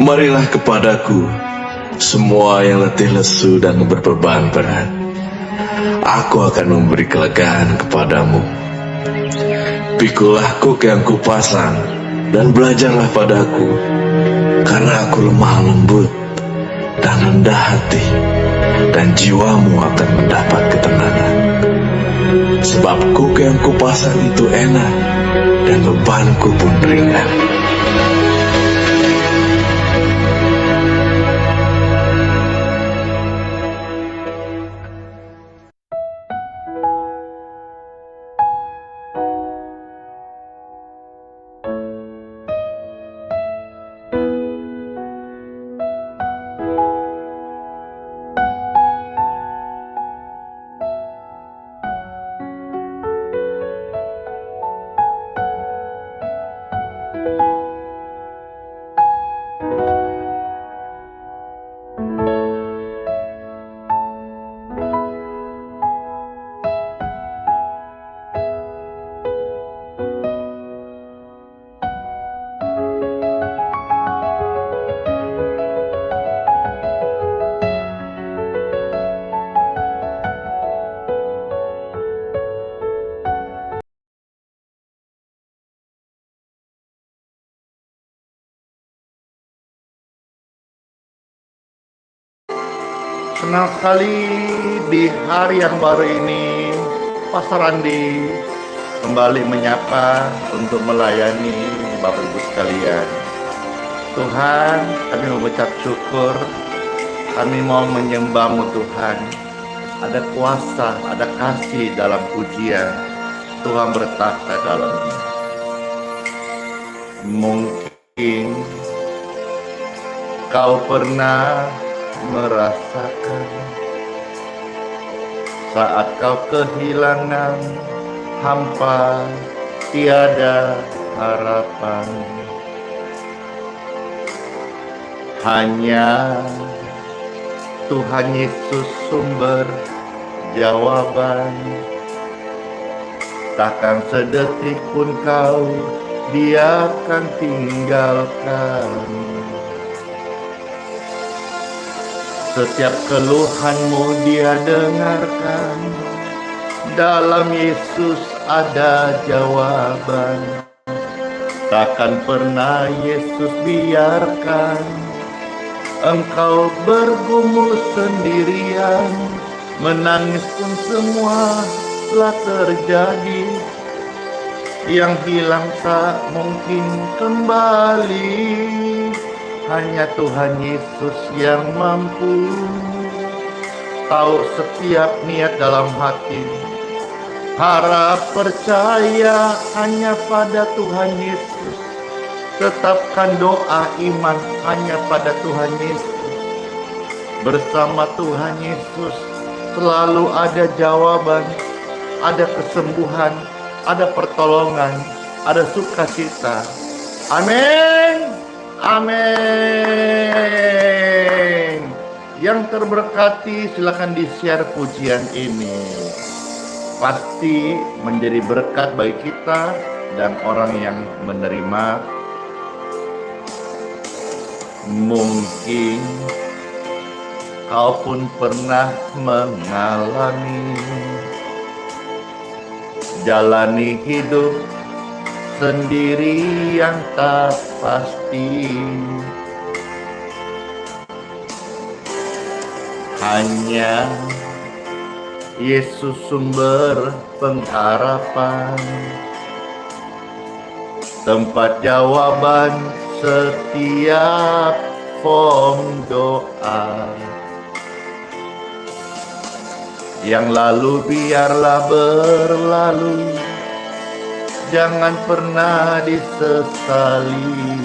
Marilah kepadaku, semua yang letih lesu dan berbeban berat. Aku akan memberi kelegaan kepadamu. Pikulah kuk yang kupasang, dan belajarlah padaku, karena aku lemah lembut dan rendah hati, dan jiwamu akan mendapat ketenangan. Sebab kuk yang kupasang itu enak, dan bebanku pun ringan. Senang sekali di hari yang baru ini, Pastor Andi kembali menyapa untuk melayani Bapak Ibu sekalian. Tuhan, kami mengucap syukur, kami mau menyembah-Mu Tuhan. Ada kuasa, ada kasih dalam pujian. Tuhan bertahta dalamnya. Mungkin kau pernah merasakan saat kau kehilangan, hampa, tiada harapan. Hanya Tuhan Yesus sumber jawaban. Takkan sedetik pun kau Dia akan tinggalkan. Setiap keluhanmu Dia dengarkan. Dalam Yesus ada jawaban. Takkan pernah Yesus biarkan engkau bergumul sendirian. Menangis pun semua telah terjadi. Yang hilang tak mungkin kembali. Hanya Tuhan Yesus yang mampu tahu setiap niat dalam hati. Harap percaya hanya pada Tuhan Yesus. Tetapkan doa iman hanya pada Tuhan Yesus. Bersama Tuhan Yesus selalu ada jawaban, ada kesembuhan, ada pertolongan, ada sukacita. Amin. Amin. Yang terberkati silakan di-share pujian ini. Pasti menjadi berkat bagi kita dan orang yang menerima. Mungkin kau pun pernah mengalami jalani hidup sendiri yang tak pasti. Hanya Yesus sumber pengharapan, tempat jawaban setiap form doa. Yang lalu biarlah berlalu, jangan pernah disesali.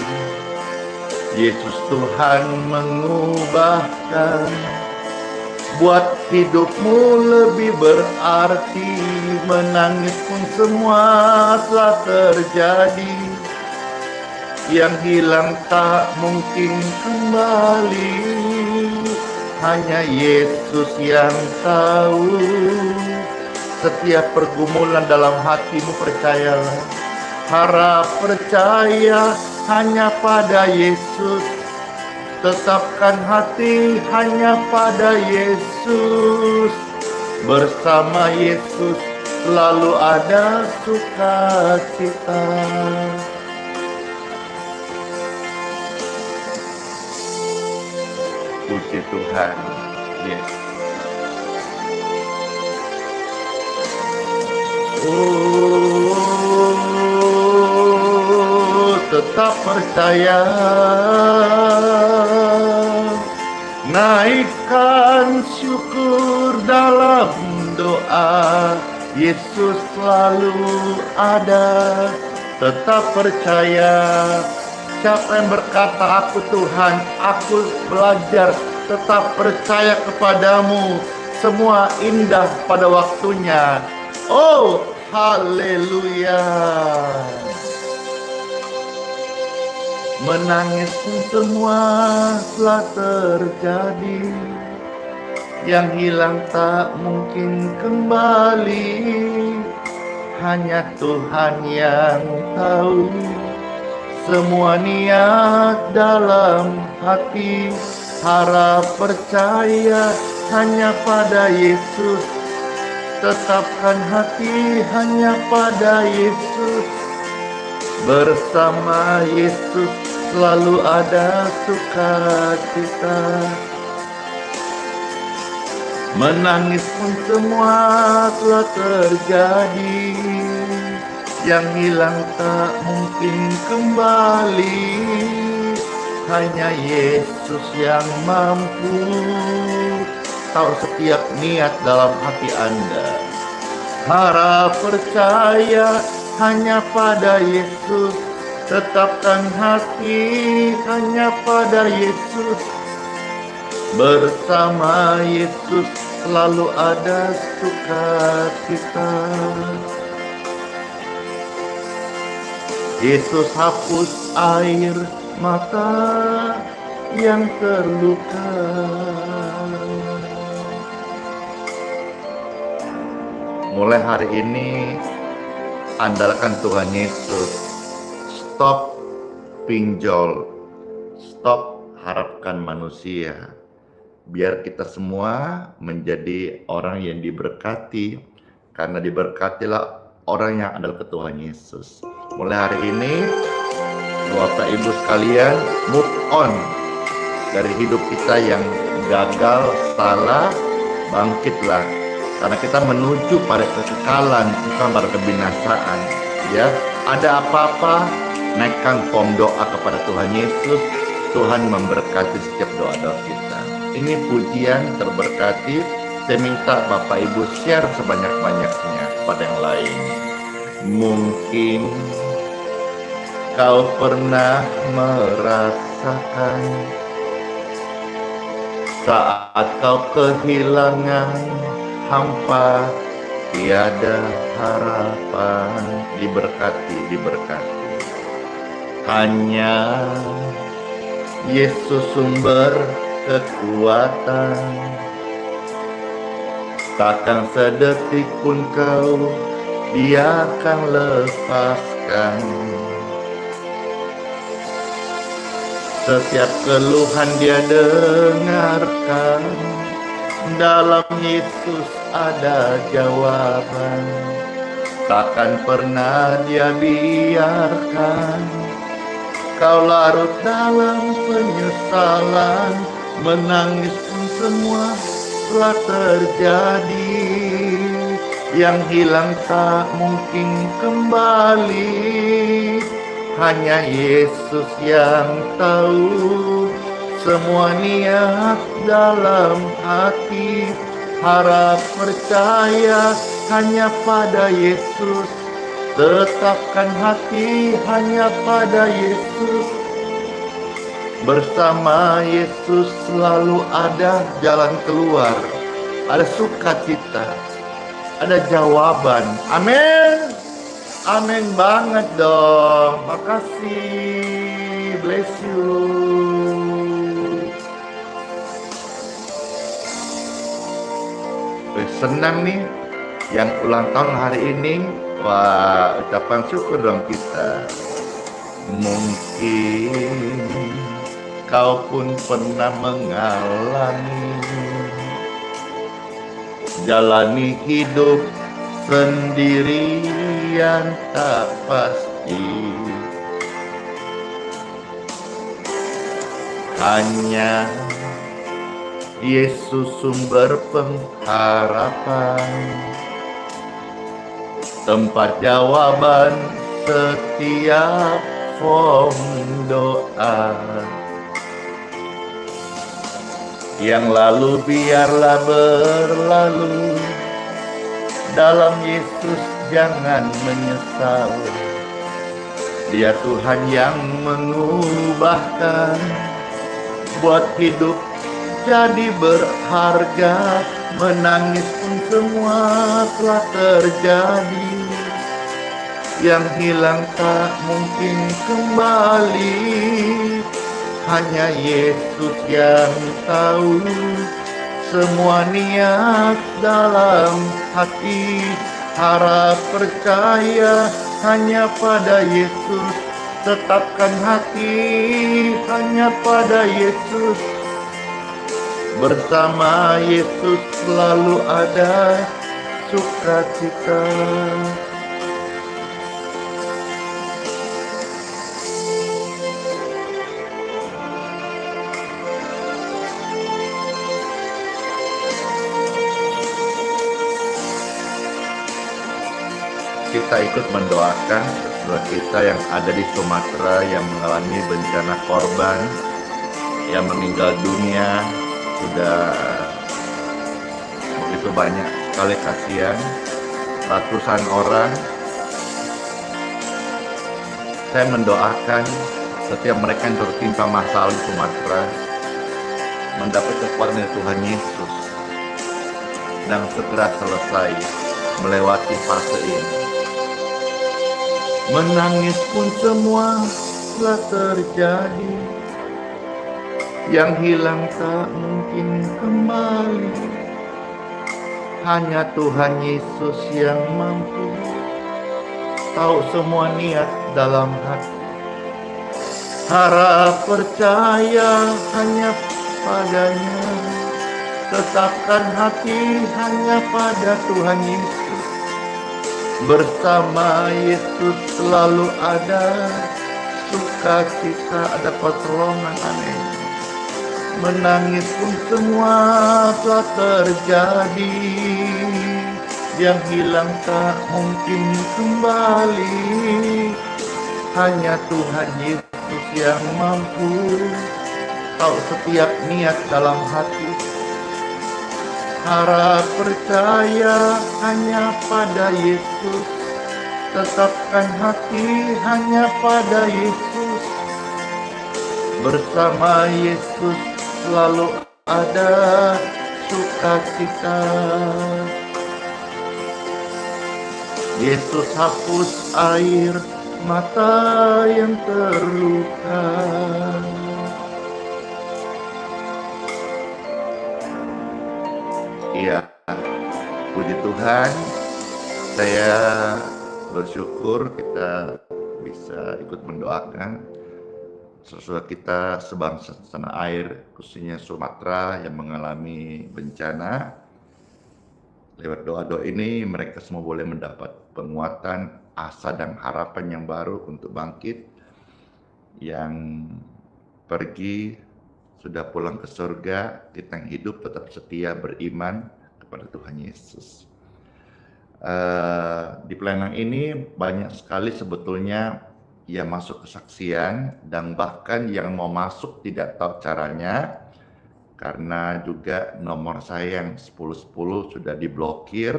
Yesus Tuhan mengubahkan, buat hidupmu lebih berarti. Menangis pun semua telah terjadi. Yang hilang tak mungkin kembali. Hanya Yesus yang tahu setiap pergumulan dalam hatimu. Percayalah, harap percaya hanya pada Yesus. Tetapkan hati hanya pada Yesus. Bersama Yesus selalu ada sukacita. Puji Tuhan. Yes. Oh, tetap percaya. Naikkan syukur dalam doa. Yesus selalu ada. Tetap percaya. Siapa yang berkata, aku Tuhan, aku belajar, tetap percaya kepadamu. Semua indah pada waktunya. Oh, haleluya. Menangis pun semua telah terjadi. Yang hilang tak mungkin kembali. Hanya Tuhan yang tahu. Semua niat dalam hati, harap percaya hanya pada Yesus. Tetapkan hati hanya pada Yesus. Bersama Yesus selalu ada sukacita. Menangis pun semua telah terjadi. Yang hilang tak mungkin kembali. Hanya Yesus yang mampu tahu setiap niat dalam hati Anda. Harap percaya hanya pada Yesus. Tetapkan hati hanya pada Yesus. Bersama Yesus selalu ada sukacita. Yesus hapus air mata yang terluka. Mulai hari ini, andalkan Tuhan Yesus. Stop pinjol. Stop harapkan manusia. Biar kita semua menjadi orang yang diberkati. Karena diberkatilah orang yang adalah Tuhan Yesus. Mulai hari ini, Bapak Ibu sekalian, move on dari hidup kita yang gagal, salah, bangkitlah. Karena kita menuju pada kekekalan, bukan pada kebinasaan. Ya, ada apa-apa, naikkan form doa kepada Tuhan Yesus. Tuhan memberkati setiap doa-doa kita. Ini pujian terberkati. Saya minta Bapak Ibu share sebanyak-banyaknya pada yang lain. Mungkin kau pernah merasakan saat kau kehilangan hampa, tiada harapan. Diberkati. Hanya Yesus sumber kekuatan. Takkan sedetik pun kau Dia akan lepaskan. Setiap keluhan Dia dengarkan. Dalam Yesus ada jawaban. Takkan pernah Dia biarkan kau larut dalam penyesalan. Menangis pun semua telah terjadi. Yang hilang tak mungkin kembali. Hanya Yesus yang tahu semua niat dalam hati. Harap percaya hanya pada Yesus. Tetapkan hati hanya pada Yesus. Bersama Yesus selalu ada jalan keluar. Ada sukacita. Ada jawaban. Amin. Amin banget dong. Makasih. Bless you. Senang nih yang ulang tahun hari ini. Wah, ucapan syukur dong kita. Mungkin kau pun pernah mengalami. Jalani hidup sendirian tak pasti, hanya Yesus sumber pengharapan, tempat jawaban setiap form doa. Yang lalu biarlah berlalu, dalam Yesus jangan menyesal. Dia Tuhan yang mengubahkan, buat hidup jadi berharga. Menangis pun semua telah terjadi, yang hilang tak mungkin kembali. Hanya Yesus yang tahu semua niat dalam hati. Harap percaya hanya pada Yesus, tetapkan hati hanya pada Yesus. Bersama Yesus selalu ada sukacita. Kita ikut mendoakan saudara kita yang ada di Sumatera yang mengalami bencana korban, yang meninggal dunia. Sudah begitu banyak sekali, kasihan, ratusan orang. Saya mendoakan setiap mereka yang tertimpa masalah di Sumatera mendapat kekuatan dari Tuhan Yesus dan segera selesai melewati fase ini. Menangis pun semua telah terjadi, yang hilang tak mungkin kembali. Hanya Tuhan Yesus yang mampu tahu semua niat dalam hati. Harap percaya hanya padanya, tetapkan hati hanya pada Tuhan Yesus. Bersama Yesus selalu ada sukacita, ada pertolongan aneh. Menangis pun semua telah terjadi, yang hilang tak mungkin kembali. Hanya Tuhan Yesus yang mampu tahu setiap niat dalam hati. Harap percaya hanya pada Yesus, tetapkan hati hanya pada Yesus. Bersama Yesus selalu ada sukacita. Yesus hapus air mata yang terluka. Iya, puji Tuhan, saya bersyukur kita bisa ikut mendoakan saudara kita sebangsa tanah air, khususnya Sumatera yang mengalami bencana. Lewat doa-doa ini mereka semua boleh mendapat penguatan, asa dan harapan yang baru untuk bangkit. Yang pergi sudah pulang ke surga, kita yang hidup tetap setia beriman kepada Tuhan Yesus. Di pelayanan ini banyak sekali sebetulnya yang masuk kesaksian, dan bahkan yang mau masuk tidak tahu caranya, karena juga nomor saya yang 1010 sudah diblokir,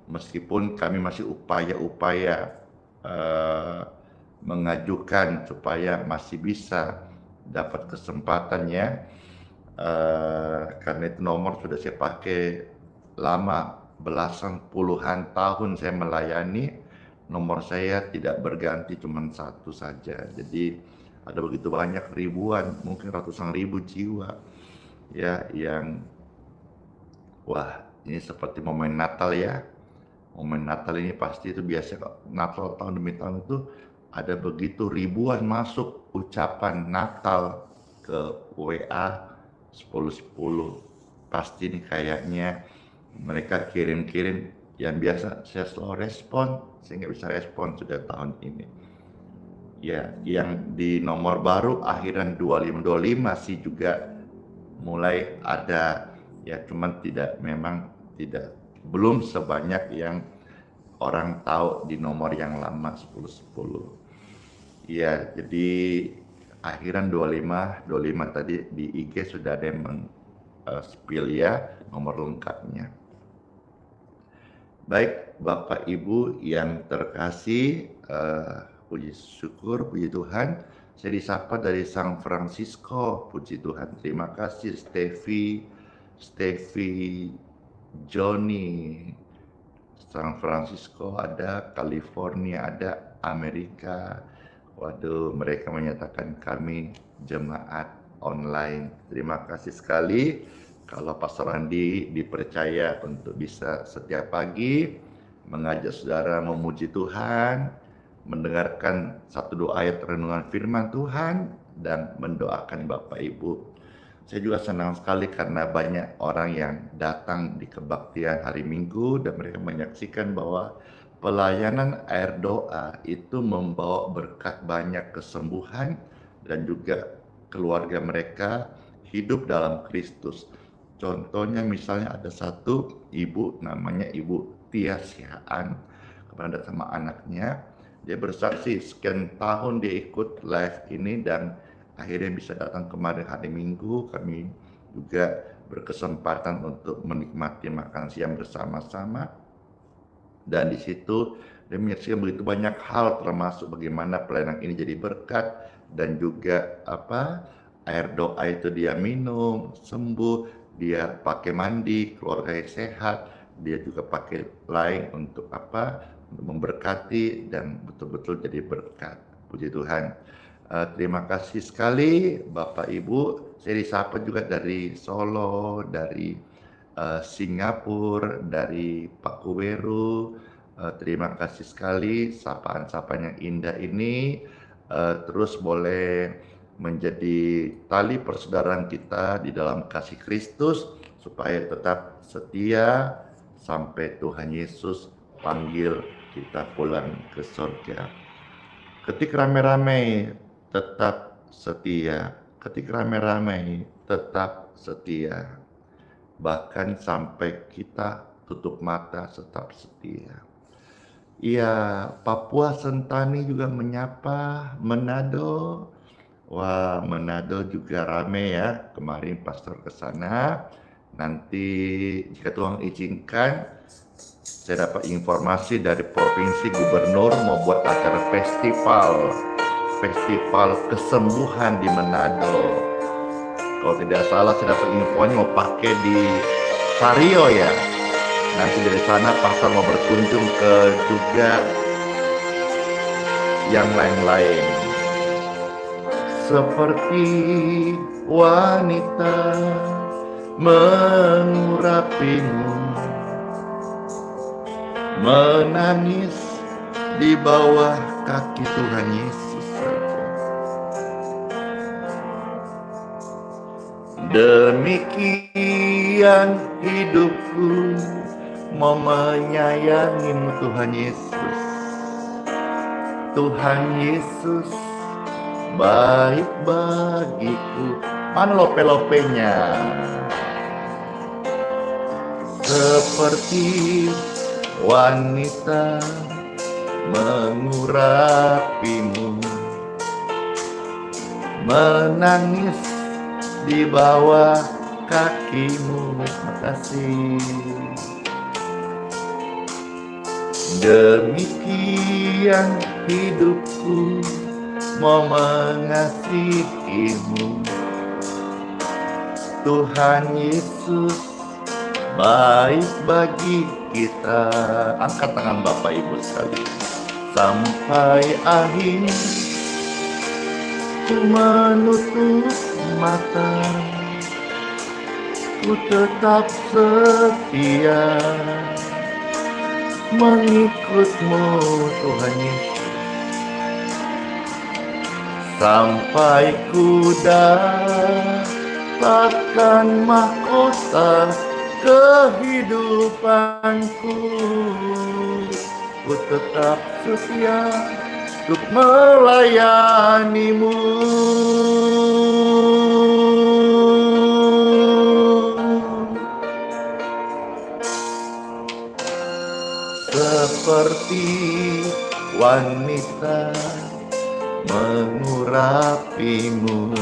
meskipun kami masih upaya-upaya mengajukan supaya masih bisa dapat kesempatannya, karena itu nomor sudah saya pakai lama, belasan puluhan tahun saya melayani. Nomor saya tidak berganti, cuma satu saja. Jadi ada begitu banyak, ribuan, mungkin ratusan ribu jiwa ya yang wah, ini seperti momen Natal ya. Momen Natal ini pasti itu biasa, Natal tahun demi tahun itu ada begitu ribuan masuk ucapan Natal ke WA 10-10. Pasti nih kayaknya mereka kirim-kirim, yang biasa saya slow respon, saya nggak bisa respon sudah tahun ini. Ya, yang di nomor baru akhiran 2525 sih juga mulai ada, ya cuman memang tidak, belum sebanyak yang orang tahu di nomor yang lama 1010. Ya, jadi akhiran 25 tadi di IG sudah ada yang spill ya nomor lengkapnya. Baik Bapak Ibu yang terkasih, puji syukur, puji Tuhan, saya disapa dari San Francisco, puji Tuhan. Terima kasih Steffi, Johnny, San Francisco ada, California ada, Amerika. Waduh, mereka menyatakan kami jemaat online. Terima kasih sekali kalau Pastor Andi dipercaya untuk bisa setiap pagi mengajak saudara memuji Tuhan, mendengarkan 1-2 ayat renungan firman Tuhan, dan mendoakan Bapak Ibu. Saya juga senang sekali karena banyak orang yang datang di kebaktian hari Minggu dan mereka menyaksikan bahwa pelayanan air doa itu membawa berkat banyak kesembuhan dan juga keluarga mereka hidup dalam Kristus. Contohnya misalnya ada satu ibu namanya Ibu Tia Sihaan, kemarin datang sama anaknya, dia bersaksi sekian tahun dia ikut live ini dan akhirnya bisa datang kemarin hari Minggu. Kami juga berkesempatan untuk menikmati makan siang bersama-sama. Dan di situ dia menyaksikan begitu banyak hal, termasuk bagaimana pelayanan ini jadi berkat dan juga air doa itu dia minum, sembuh, dia pakai mandi, keluarganya sehat, dia juga pakai lain untuk untuk memberkati dan betul-betul jadi berkat. Puji Tuhan. Terima kasih sekali Bapak Ibu. Saya disapa juga dari Solo, dari Singapura, dari Pakuweru. Terima kasih sekali sapaan-sapaan yang indah ini. Terus boleh menjadi tali persaudaraan kita di dalam kasih Kristus supaya tetap setia sampai Tuhan Yesus panggil kita pulang ke surga. Ketik rame-rame tetap setia, ketik rame-rame tetap setia, bahkan sampai kita tutup mata tetap setia. Iya, Papua Sentani juga menyapa, Manado. Wah, Manado juga rame ya, kemarin pastor ke sana. Nanti jika Tuhan izinkan, saya dapat informasi dari provinsi gubernur mau buat acara festival kesembuhan di Manado. Kalau tidak salah saya dapat infonya mau pakai di Sario ya. Nanti dari sana pastor mau berkunjung ke juga yang lain-lain. Seperti wanita mengurapimu, menangis di bawah kaki Tuhan Yesus saja. Demikian hidupku mau menyayangimu Tuhan Yesus. Tuhan Yesus baik bagiku. Mana lope-lopenya? Seperti wanita mengurapimu, menangis di bawah kakimu. Makasih. Demikian hidupku mau mengasihimu. Tuhan Yesus baik bagi kita. Angkat tangan Bapak Ibu sekali. Sampai akhir ku menutup mata, ku tetap setia mengikutmu Tuhan Yesus. sampai ku dapatkan mahkota kehidupanku. Ku tetap setia untuk melayanimu. Seperti wanita mengurapimu,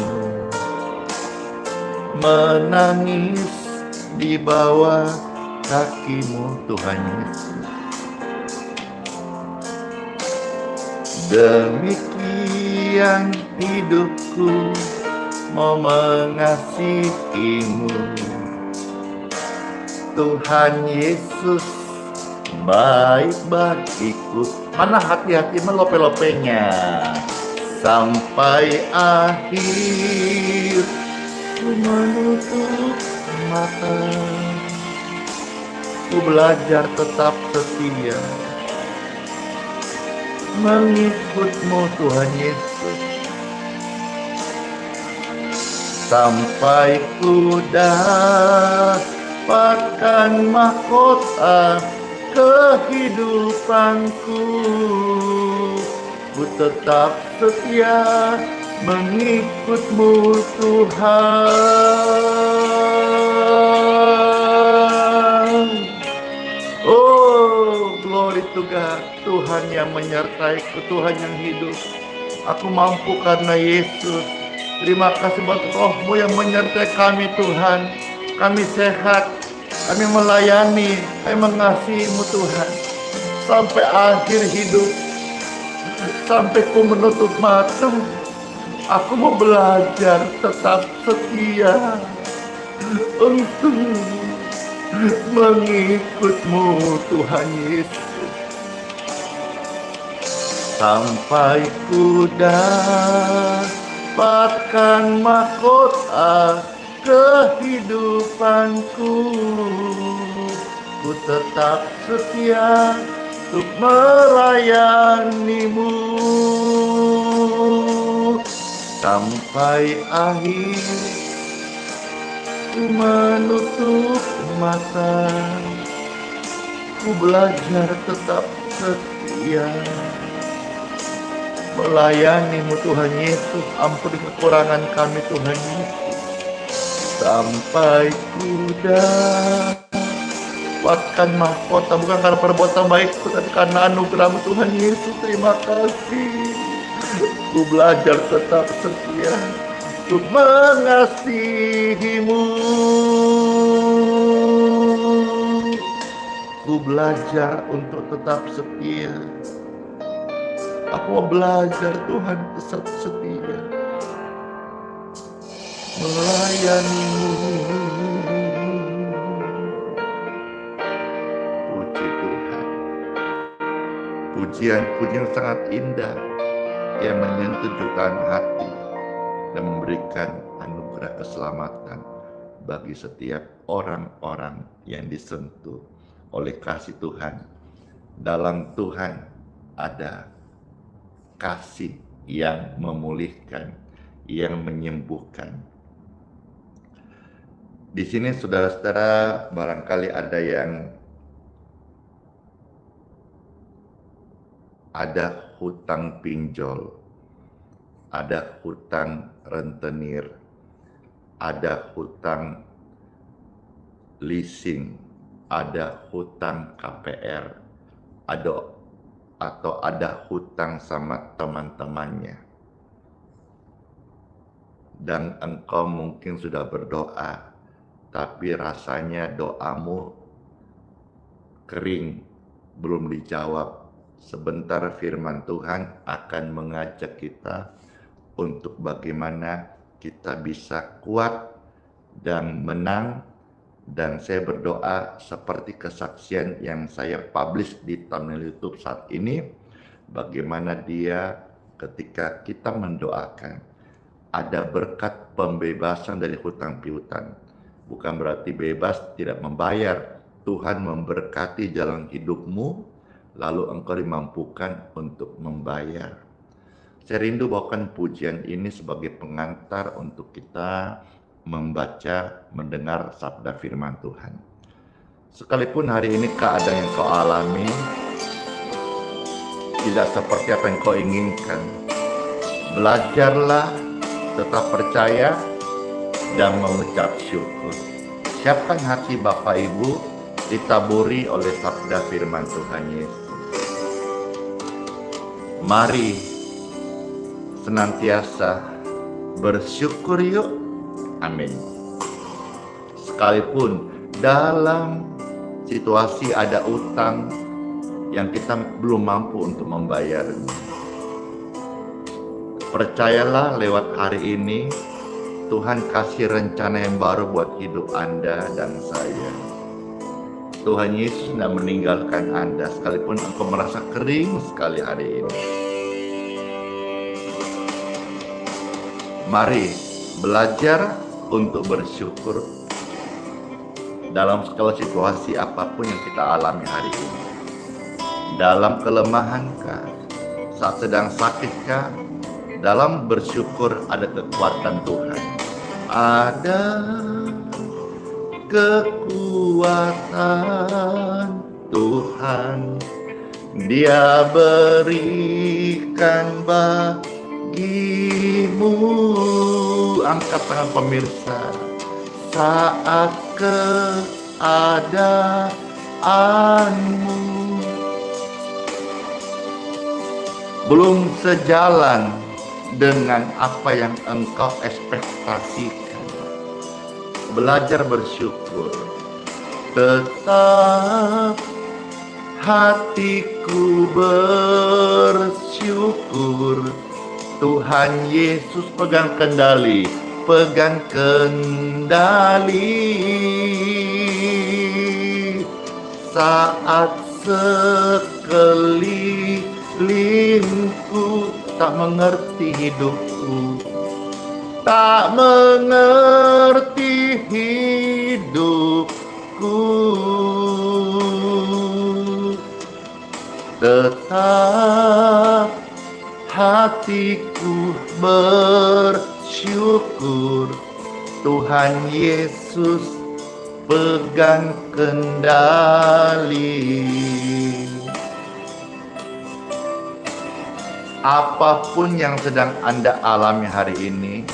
menangis di bawah kakimu Tuhan Yesus. Demikian hidupku mau mengasihimu. Tuhan Yesus baik bagiku. Mana hati-hati melope-lopenya. Sampai akhir ku menutup mata, ku belajar tetap setia mengikutmu Tuhan Yesus, sampai ku dapatkan mahkota kehidupanku. Ku tetap setia mengikutmu Tuhan. Oh, glory to God. Tuhan yang menyertaiku, Tuhan yang hidup. Aku mampu karena Yesus. Terima kasih buat Roh-Mu yang menyertai kami Tuhan. Kami sehat, kami melayani, kami mengasihi-Mu Tuhan. Sampai akhir hidup, sampai ku menutup mata, aku mau belajar tetap setia untuk mengikut-Mu Tuhan Yesus. Sampai ku dapatkan mahkota kehidupanku. Ku tetap setia untuk melayanimu sampai akhir. Ku menutup mata, ku belajar tetap setia melayanimu Tuhan Yesus. Ampuni kekurangan kami Tuhan Yesus, sampai ku dapatkan mahkota, bukan karena perbuatan baikku, tapi karena anugerah-Mu Tuhan Yesus. Terima kasih. Ku belajar tetap setia untuk mengasihi-Mu. Ku belajar untuk tetap setia. Aku mau belajar Tuhan tetap setia melayani-Mu. Puji Tuhan. Pujian sangat indah yang menyentuh jutaan hati dan memberikan anugerah keselamatan bagi setiap orang-orang yang disentuh oleh kasih Tuhan. Dalam Tuhan ada kasih yang memulihkan, yang menyembuhkan. Di sini saudara-saudara barangkali ada yang ada hutang pinjol, ada hutang rentenir, ada hutang leasing, ada hutang KPR, atau ada hutang sama teman-temannya. Dan engkau mungkin sudah berdoa, tapi rasanya doamu kering, belum dijawab. Sebentar firman Tuhan akan mengajak kita untuk bagaimana kita bisa kuat dan menang. Dan saya berdoa seperti kesaksian yang saya publish di thumbnail YouTube saat ini, bagaimana dia ketika kita mendoakan ada berkat pembebasan dari hutang piutang. Bukan berarti bebas tidak membayar. Tuhan memberkati jalan hidupmu, lalu engkau dimampukan untuk membayar. Saya rindu bawakan pujian ini sebagai pengantar untuk kita membaca, mendengar sabda firman Tuhan. Sekalipun hari ini keadaan yang kau alami tidak seperti apa yang kau inginkan, belajarlah tetap percaya dan mengucap syukur. Siapkan hati Bapak Ibu ditaburi oleh sabda firman Tuhan Yesus. Mari senantiasa bersyukur yuk. Amin. Sekalipun dalam situasi ada utang yang kita belum mampu untuk membayarnya, percayalah lewat hari ini Tuhan kasih rencana yang baru buat hidup Anda dan saya. Tuhan Yesus tidak meninggalkan Anda sekalipun engkau merasa kering sekali hari ini. Mari belajar untuk bersyukur dalam segala situasi apapun yang kita alami hari ini. Dalam kelemahankah, saat sedang sakitkah, dalam bersyukur ada kekuatan Tuhan. Ada kekuatan Tuhan, Dia berikan bagimu. Angkat tangan pemirsa. Saat keadaanmu belum sejalan dengan apa yang engkau ekspektasikan, belajar bersyukur. Tetap hatiku bersyukur. Tuhan Yesus pegang kendali, pegang kendali. Saat sekelilingku tak mengerti hidupku, tak mengerti hidupku, tetap hatiku bersyukur. Tuhan Yesus pegang kendali. Apapun yang sedang Anda alami hari ini,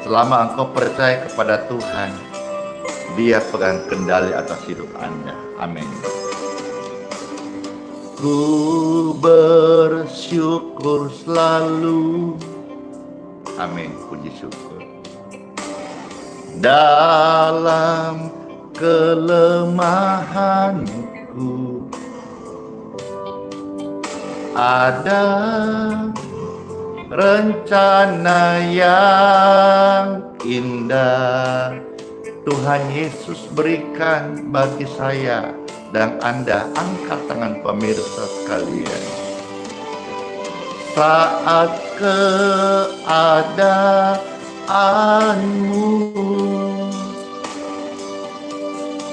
selama engkau percaya kepada Tuhan, Dia pegang kendali atas hidup Anda. Amin. Ku bersyukur selalu. Amin. Puji syukur. Dalam kelemahanku ada rencana yang indah. Tuhan Yesus berikan bagi saya dan Anda. Angkat tangan pemirsa sekalian. Saat keadaanmu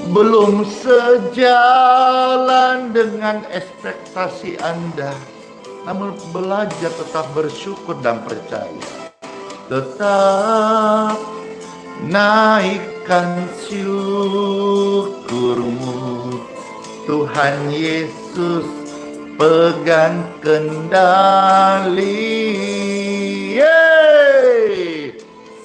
belum sejalan dengan ekspektasi Anda, namun belajar tetap bersyukur dan percaya. Tetap naikkan syukurmu. Tuhan Yesus pegang kendali. Yeay!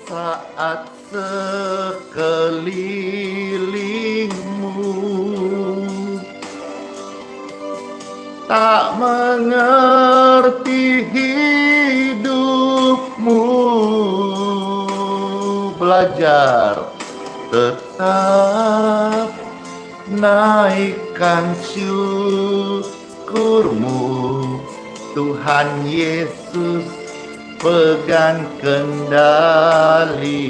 Saat sekelilingmu tak mengerti hidupmu, belajar tetap naikkan syukurmu. Tuhan Yesus pegang kendali.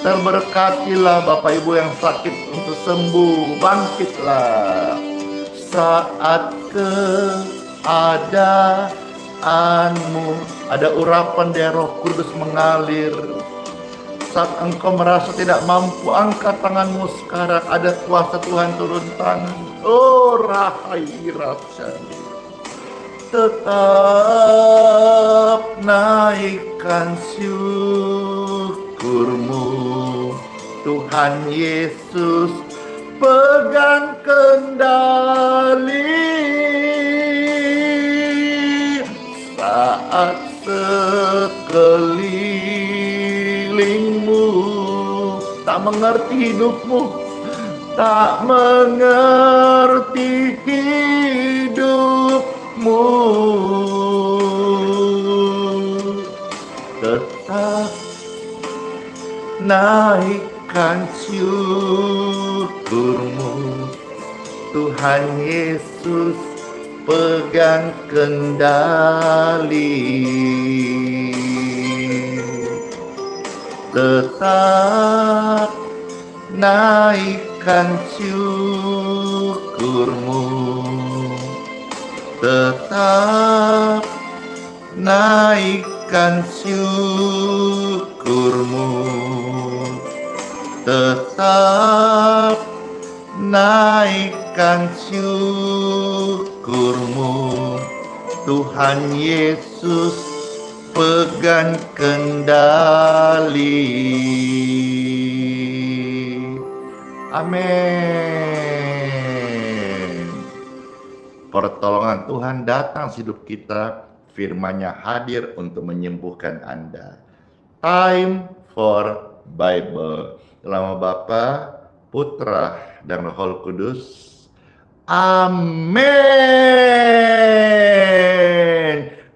Terberkatilah Bapak Ibu yang sakit untuk sembuh. Bangkitlah. Saat keadaanmu ada urapan dari Roh Kudus mengalir. Saat engkau merasa tidak mampu, angkat tanganmu sekarang. Ada kuasa Tuhan turun tangan. Oh, rahai rasanya. tetap naikkan syukurmu. Tuhan Yesus pegang kendali saat sekelilingmu tak mengerti hidupmu, tak mengerti hidupmu. Tetap naikkan syukurmu. Tuhan Yesus pegang kendali. Tetap naikkan syukurmu. Tetap naikkan syukurmu. Tetap naikkan syukurmu. Tuhan Yesus pegang kendali. Amin. Pertolongan Tuhan datang hidup kita, firman-Nya hadir untuk menyembuhkan Anda. Time for Bible. Dalam nama Bapa, Putra, dan Roh Kudus. Amin.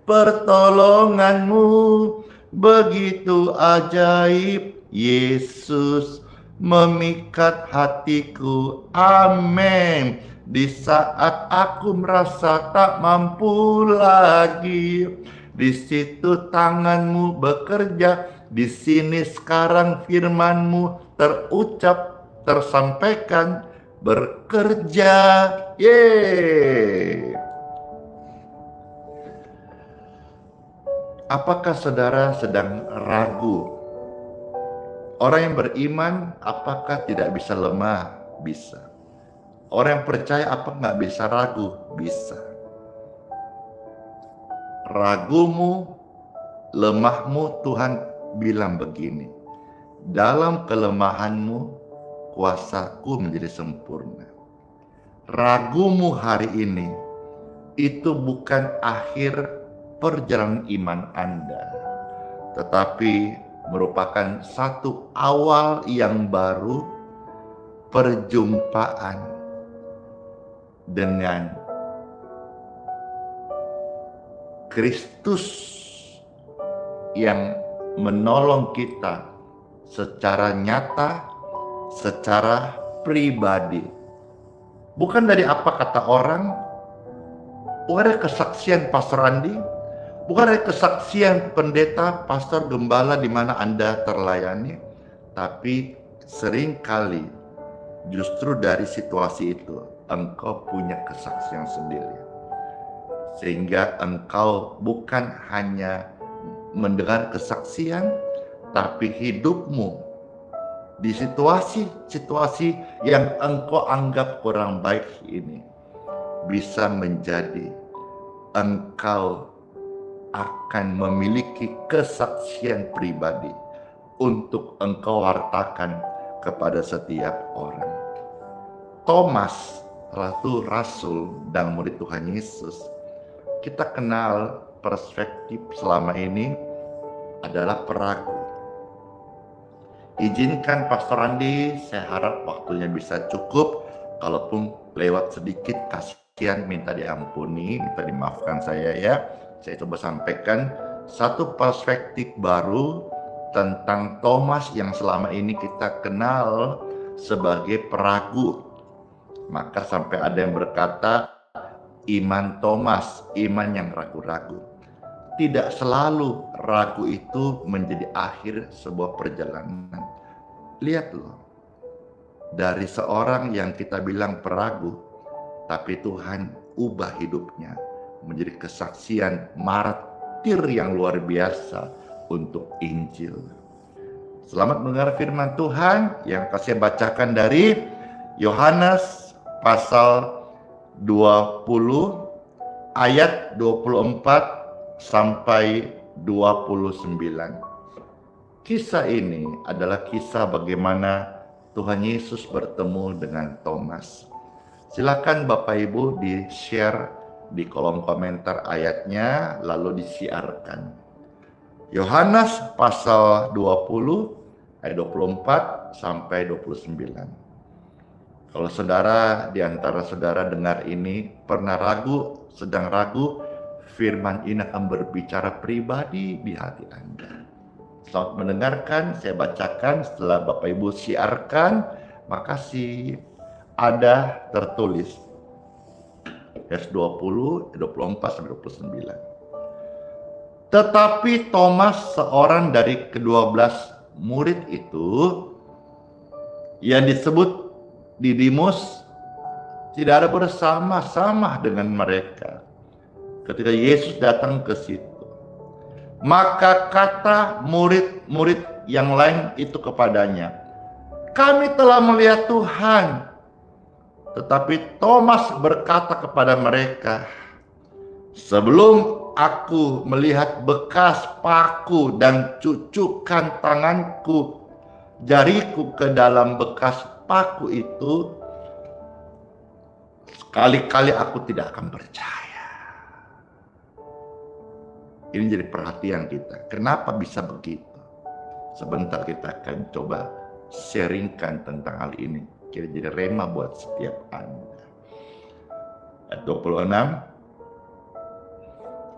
Pertolonganmu begitu ajaib, Yesus memikat hatiku. Amin. Di saat aku merasa tak mampu lagi, di situ tanganmu bekerja. Di sini sekarang firman-Mu terucap, tersampaikan, bekerja. Yeay. Apakah saudara sedang ragu? Orang yang beriman apakah tidak bisa lemah? Bisa. Orang yang percaya apa nggak bisa ragu? Bisa. Ragumu, lemahmu, Tuhan bilang begini, dalam kelemahanmu kuasaku menjadi sempurna. Ragumu hari ini itu bukan akhir perjalanan iman Anda, tetapi merupakan satu awal yang baru, perjumpaan dengan Kristus yang menolong kita secara nyata, secara pribadi. Bukan dari apa kata orang, bukan dari kesaksian Pastor Andi, bukan dari kesaksian pendeta, pastor, gembala di mana Anda terlayani, tapi seringkali justru dari situasi itu engkau punya kesaksian sendiri. Sehingga engkau bukan hanya mendengar kesaksian, tapi hidupmu di situasi-situasi yang engkau anggap kurang baik ini bisa menjadi engkau akan memiliki kesaksian pribadi untuk engkau wartakan kepada setiap orang. Thomas, Ratu Rasul dan murid Tuhan Yesus, kita kenal perspektif selama ini adalah peragu. Izinkan Pastor Andi, saya harap waktunya bisa cukup. Kalaupun lewat sedikit, kasihan, minta diampuni, minta dimaafkan saya ya. Saya coba sampaikan satu perspektif baru tentang Thomas yang selama ini kita kenal sebagai peragu. Maka sampai ada yang berkata, iman Thomas, iman yang ragu-ragu. Tidak selalu ragu itu menjadi akhir sebuah perjalanan. Lihat loh, dari seorang yang kita bilang peragu, tapi Tuhan ubah hidupnya menjadi kesaksian martir yang luar biasa untuk Injil. Selamat mendengar firman Tuhan yang saya bacakan dari Yohanes pasal 20 ayat 24 sampai 29. Kisah ini adalah kisah bagaimana Tuhan Yesus bertemu dengan Thomas. Silakan Bapak Ibu di-share di kolom komentar ayatnya lalu disiarkan. Yohanes pasal 20 ayat 24 sampai 29. Kalau saudara di antara saudara dengar ini pernah sedang ragu, firman ini akan berbicara pribadi di hati Anda. Selamat mendengarkan, saya bacakan setelah Bapak Ibu siarkan. Makasih. Ada tertulis ayat 20, 24 sampai 29. Tetapi Thomas, seorang dari ke-12 murid itu yang disebut Didimus, tidak ada bersama-sama dengan mereka ketika Yesus datang ke situ. Maka kata murid-murid yang lain itu kepadanya, "Kami telah melihat Tuhan." Tetapi Thomas berkata kepada mereka, "Sebelum aku melihat bekas paku dan cucukkan tanganku, jariku ke dalam bekas paku itu, sekali-kali aku tidak akan percaya." Ini jadi perhatian kita. Kenapa bisa begitu? Sebentar kita akan coba sharingkan tentang hal ini. Kira jadi rema buat setiap Anda. Ayat 26.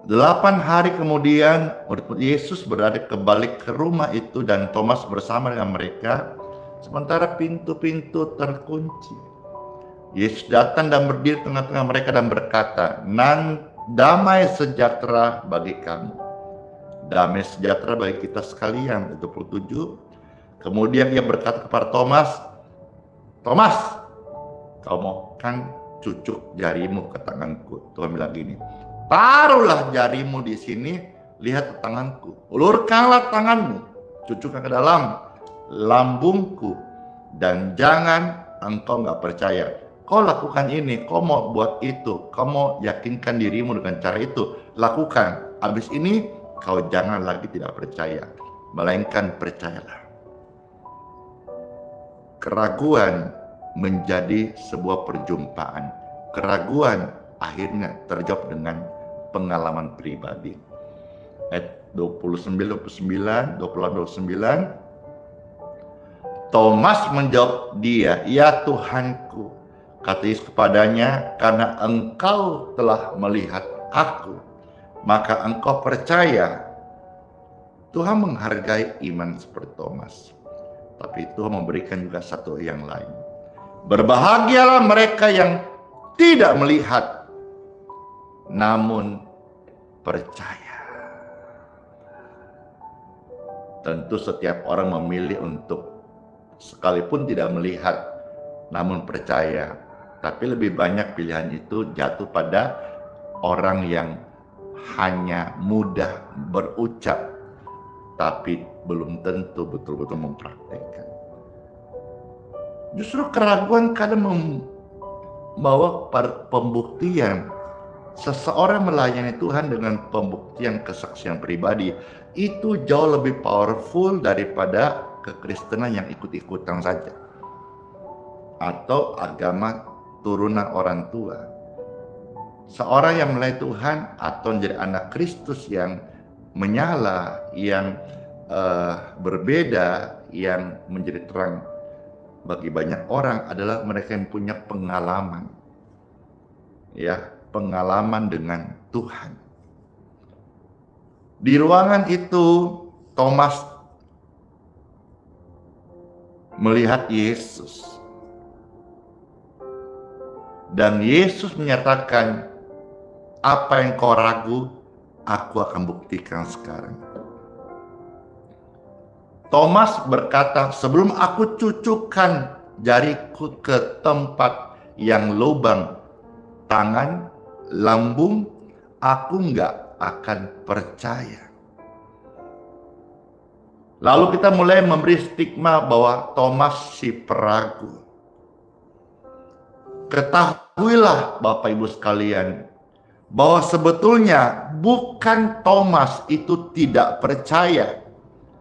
8 hari kemudian murid Yesus berada kembali ke rumah itu dan Thomas bersama dengan mereka sementara pintu-pintu terkunci. Yesus datang dan berdiri tengah-tengah mereka dan berkata, "Damai sejahtera bagi kamu." Damai sejahtera bagi kita sekalian. 27. Kemudian ia berkata kepada Thomas, "Thomas, kau mau kan cucuk jarimu ke tanganku?" Tuhan bilang gini, "Taruhlah jarimu di sini, lihat tanganku. Ulurkanlah tanganmu, cucukkan ke dalam lambungku, dan jangan engkau nggak percaya. Kau lakukan ini, kau mau buat itu, kau mau yakinkan dirimu dengan cara itu, lakukan. Habis ini kau jangan lagi tidak percaya, melainkan percayalah." Keraguan menjadi sebuah perjumpaan. Keraguan akhirnya terjawab dengan pengalaman pribadi. Ayat 29, 29. Thomas menjawab dia, "Ya Tuhanku." Kata Yesus kepadanya, "Karena engkau telah melihat aku, maka engkau percaya." Tuhan menghargai iman seperti Thomas. Tapi Tuhan memberikan juga satu yang lain. Berbahagialah mereka yang tidak melihat, namun percaya. Tentu setiap orang memilih untuk sekalipun tidak melihat, namun percaya. Tapi lebih banyak pilihan itu jatuh pada orang yang hanya mudah berucap, tapi belum tentu betul-betul mempraktekkan. Justru keraguan kadang membawa pembuktian. Seseorang melayani Tuhan dengan pembuktian kesaksian pribadi itu jauh lebih powerful daripada kekristenan yang ikut-ikutan saja atau agama turunan orang tua. Seorang yang melayani Tuhan atau menjadi anak Kristus yang menyala, yang berbeda, yang menjadi terang bagi banyak orang adalah mereka yang punya pengalaman, ya, pengalaman dengan Tuhan. Di ruangan itu Thomas melihat Yesus dan Yesus menyatakan, "Apa yang kau ragu, aku akan buktikan sekarang." Thomas berkata, "Sebelum aku cucukkan jariku ke tempat yang lubang tangan, lambung, aku nggak akan percaya." Lalu kita mulai memberi stigma bahwa Thomas si peragu. Ketahuilah Bapak Ibu sekalian, bahwa sebetulnya bukan Thomas itu tidak percaya.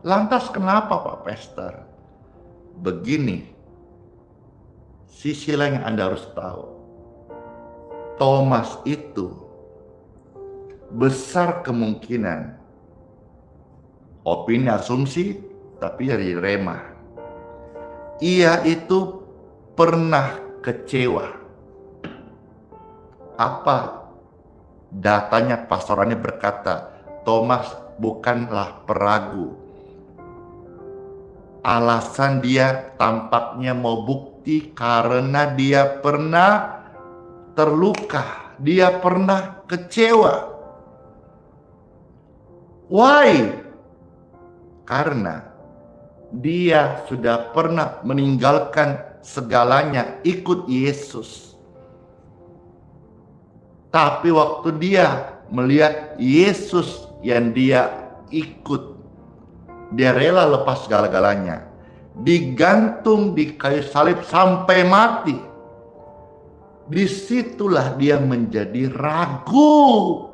Lantas kenapa Pak Pastor? Begini, sisi lain yang Anda harus tahu. Thomas itu besar kemungkinan, opini asumsi tapi dari Rema, ia itu pernah kecewa. Apa datanya? Pastorannya berkata, Thomas bukanlah peragu. Alasan dia tampaknya mau bukti karena dia pernah terluka, dia pernah kecewa. Why? Karena dia sudah pernah meninggalkan segalanya ikut Yesus. Tapi waktu dia melihat Yesus yang dia ikut, dia rela lepas segala-galanya, digantung di kayu salib sampai mati. Disitulah dia menjadi ragu.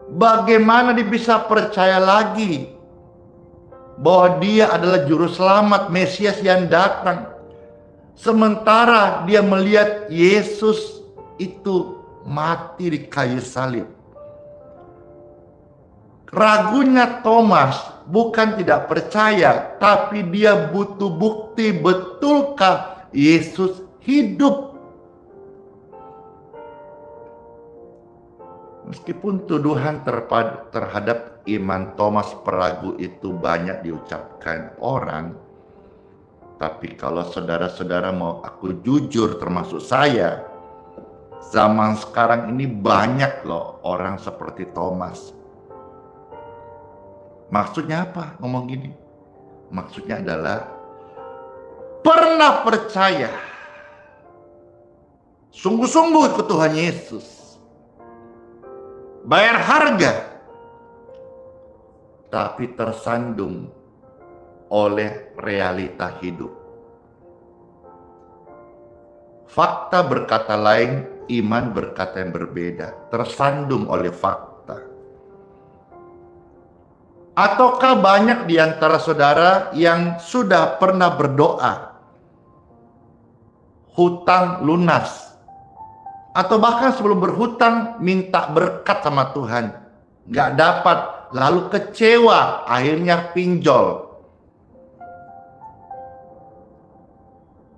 Bagaimana dia bisa percaya lagi bahwa dia adalah juru selamat Mesias yang datang, sementara dia melihat Yesus itu mati di kayu salib. Ragunya Thomas bukan tidak percaya, tapi dia butuh bukti, betulkah Yesus hidup? Meskipun tuduhan terhadap iman Thomas peragu itu banyak diucapkan orang, tapi kalau saudara-saudara mau aku jujur, termasuk saya, zaman sekarang ini banyak loh orang seperti Thomas. Maksudnya apa ngomong gini? Maksudnya adalah pernah percaya, sungguh-sungguh ikut Tuhan Yesus, bayar harga, tapi tersandung oleh realita hidup. Fakta berkata lain, iman berkata yang berbeda, tersandung oleh fakta. Ataukah banyak di antara saudara yang sudah pernah berdoa, hutang lunas, atau bahkan sebelum berhutang minta berkat sama Tuhan, nggak dapat, lalu kecewa, akhirnya pinjol.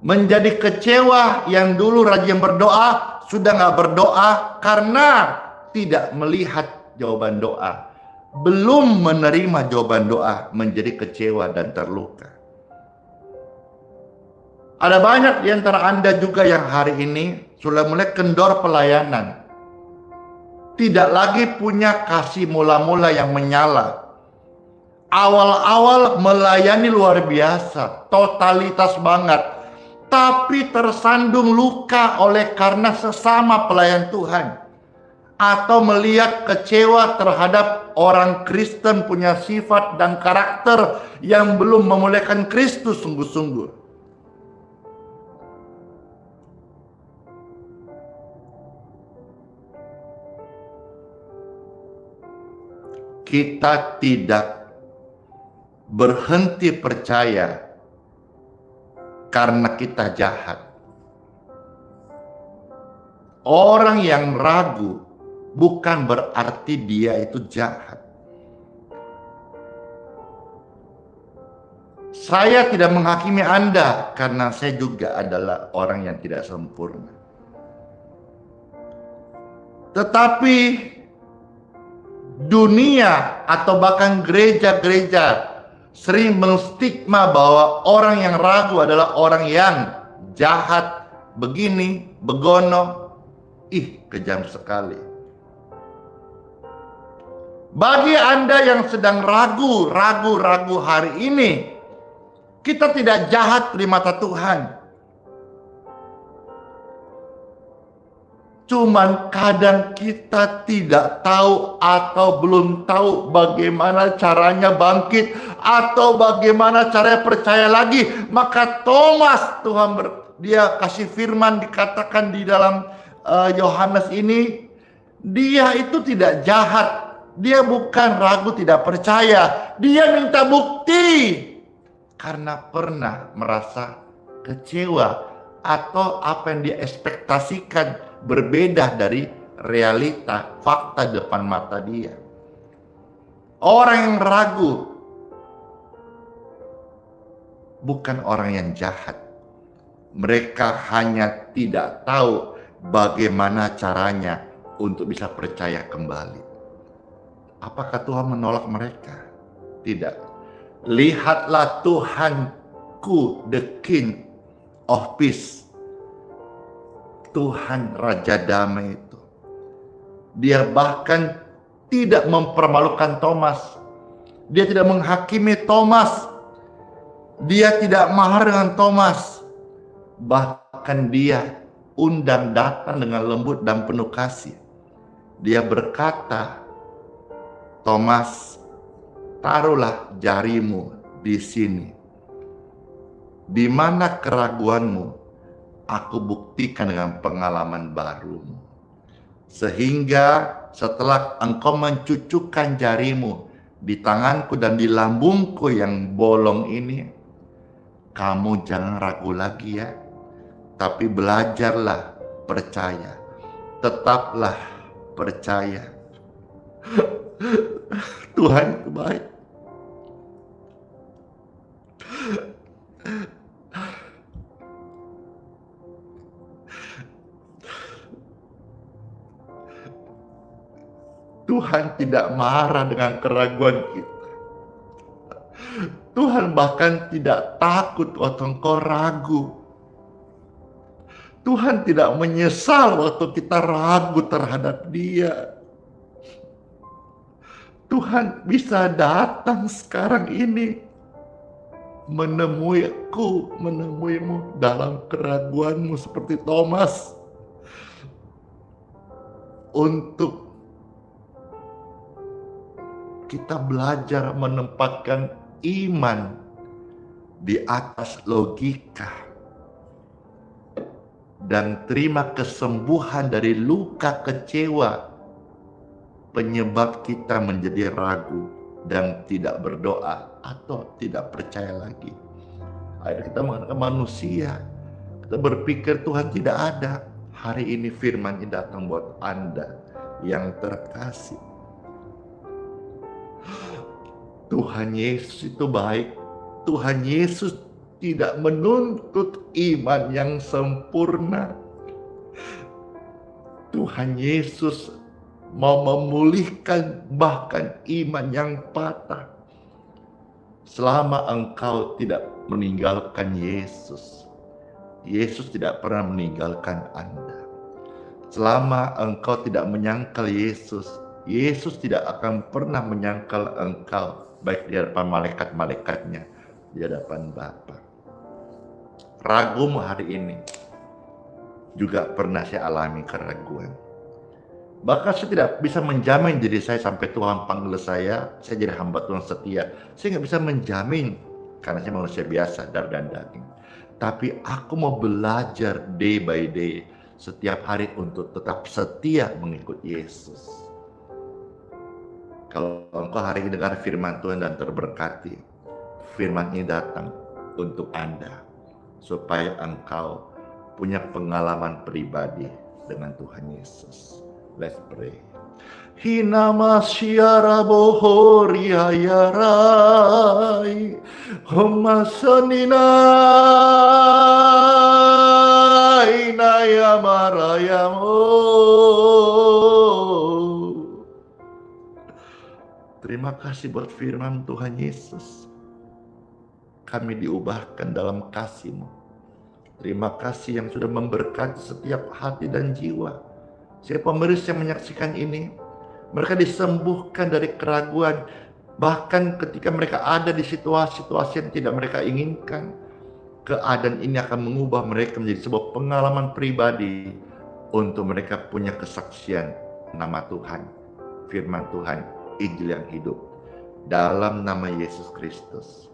Menjadi kecewa yang dulu rajin berdoa, sudah nggak berdoa karena tidak melihat jawaban doa. Belum menerima jawaban doa, menjadi kecewa dan terluka. Ada banyak di antara Anda juga yang hari ini sudah mulai kendor pelayanan. Tidak lagi punya kasih mula-mula yang menyala. Awal-awal melayani luar biasa, totalitas banget. Tapi tersandung luka oleh karena sesama pelayan Tuhan. Atau melihat kecewa terhadap orang Kristen punya sifat dan karakter yang belum memuliakan Kristus sungguh-sungguh. Kita tidak berhenti percaya karena kita jahat. Orang yang ragu bukan berarti dia itu jahat. Saya tidak menghakimi Anda karena saya juga adalah orang yang tidak sempurna. Tetapi dunia atau bahkan gereja-gereja sering menstigma bahwa orang yang ragu adalah orang yang jahat, begini, begono. Kejam sekali. Bagi Anda yang sedang ragu hari ini, kita tidak jahat di mata Tuhan. Cuman kadang kita tidak tahu atau belum tahu bagaimana caranya bangkit atau bagaimana caranya percaya lagi. Maka Thomas, Tuhan dia kasih firman, dikatakan di dalam Yohanes ini, dia itu tidak jahat. Dia bukan ragu, tidak percaya. Dia minta bukti karena pernah merasa kecewa atau apa yang dia ekspektasikan berbeda dari realita, fakta depan mata dia. Orang yang ragu bukan orang yang jahat. Mereka hanya tidak tahu bagaimana caranya untuk bisa percaya kembali. Apakah Tuhan menolak mereka? Tidak. Lihatlah Tuhanku, the King of Peace. Tuhan Raja Damai itu. Dia bahkan tidak mempermalukan Thomas. Dia tidak menghakimi Thomas. Dia tidak marah dengan Thomas. Bahkan dia undang datang dengan lembut dan penuh kasih. Dia berkata, Thomas, taruhlah jarimu di sini. Di mana keraguanmu, aku buktikan dengan pengalaman barumu. Sehingga setelah engkau mencucukkan jarimu di tanganku dan di lambungku yang bolong ini, kamu jangan ragu lagi ya. Tapi belajarlah percaya. Tetaplah percaya. Tuhan itu baik. Tuhan tidak marah dengan keraguan kita. Tuhan bahkan tidak takut waktu engkau ragu. Tuhan tidak menyesal waktu kita ragu terhadap Dia. Tuhan bisa datang sekarang ini menemuiku, menemuimu dalam keraguanmu seperti Thomas, untuk kita belajar menempatkan iman di atas logika dan terima kesembuhan dari luka kecewa penyebab kita menjadi ragu dan tidak berdoa atau tidak percaya lagi. Akhirnya kita mengatakan manusia, kita berpikir Tuhan tidak ada. Hari ini firman ini datang buat Anda yang terkasih. Tuhan Yesus itu baik. Tuhan Yesus tidak menuntut iman yang sempurna. Tuhan Yesus mau memulihkan bahkan iman yang patah. Selama engkau tidak meninggalkan Yesus, Yesus tidak pernah meninggalkan Anda. Selama engkau tidak menyangkal Yesus, Yesus tidak akan pernah menyangkal engkau, baik di hadapan malaikat-malaikatnya, di hadapan Bapa. Ragumu hari ini juga pernah saya alami keraguan. Bahkan saya tidak bisa menjamin diri saya sampai Tuhan panggil saya jadi hamba Tuhan setia. Saya nggak bisa menjamin karena saya manusia biasa, darah dan daging. Tapi aku mau belajar day by day, setiap hari untuk tetap setia mengikut Yesus. Kalau engkau hari ini dengar firman Tuhan dan terberkati, firman ini datang untuk Anda, supaya engkau punya pengalaman pribadi dengan Tuhan Yesus. Let's pray. Hinama siara bohori ayarai homasanina inaya marayamo. Terima kasih buat firman Tuhan Yesus. Kami diubahkan dalam kasih-Mu. Terima kasih yang sudah memberkati setiap hati dan jiwa. Siapa pemirsa yang menyaksikan ini, mereka disembuhkan dari keraguan. Bahkan ketika mereka ada di situasi-situasi yang tidak mereka inginkan, keadaan ini akan mengubah mereka menjadi sebuah pengalaman pribadi untuk mereka punya kesaksian nama Tuhan, firman Tuhan, Injil yang hidup. Dalam nama Yesus Kristus,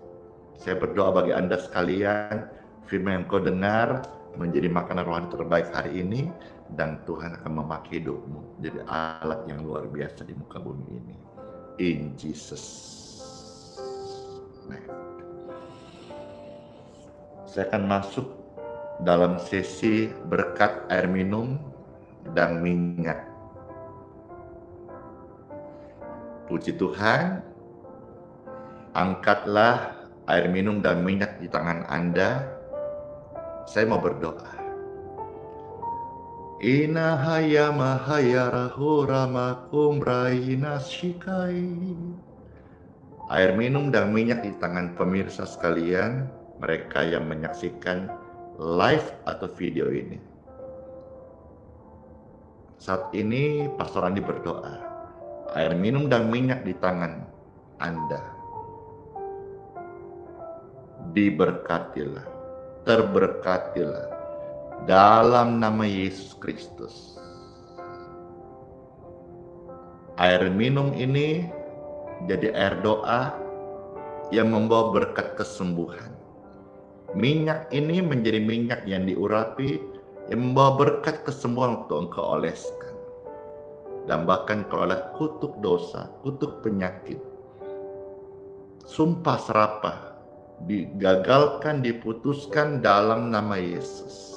saya berdoa bagi Anda sekalian, firman yang kau dengar menjadi makanan rohani terbaik hari ini, dan Tuhan akan memakai hidupmu jadi alat yang luar biasa di muka bumi ini. In Jesus name. Saya akan masuk dalam sesi berkat air minum dan minyak. Puji Tuhan, angkatlah air minum dan minyak di tangan Anda. Saya mau berdoa. Ina haya mahaya rahura makum raina shikai. Air minum dan minyak di tangan pemirsa sekalian, mereka yang menyaksikan live atau video ini. Saat ini Pastor Andi berdoa, air minum dan minyak di tangan Anda diberkatilah, terberkatilah dalam nama Yesus Kristus. Air minum ini jadi air doa yang membawa berkat kesembuhan. Minyak ini menjadi minyak yang diurapi yang membawa berkat kesembuhan untuk engkau oleskan. Dan bahkan kalau ada kutuk dosa, kutuk penyakit, sumpah serapah, digagalkan, diputuskan dalam nama Yesus.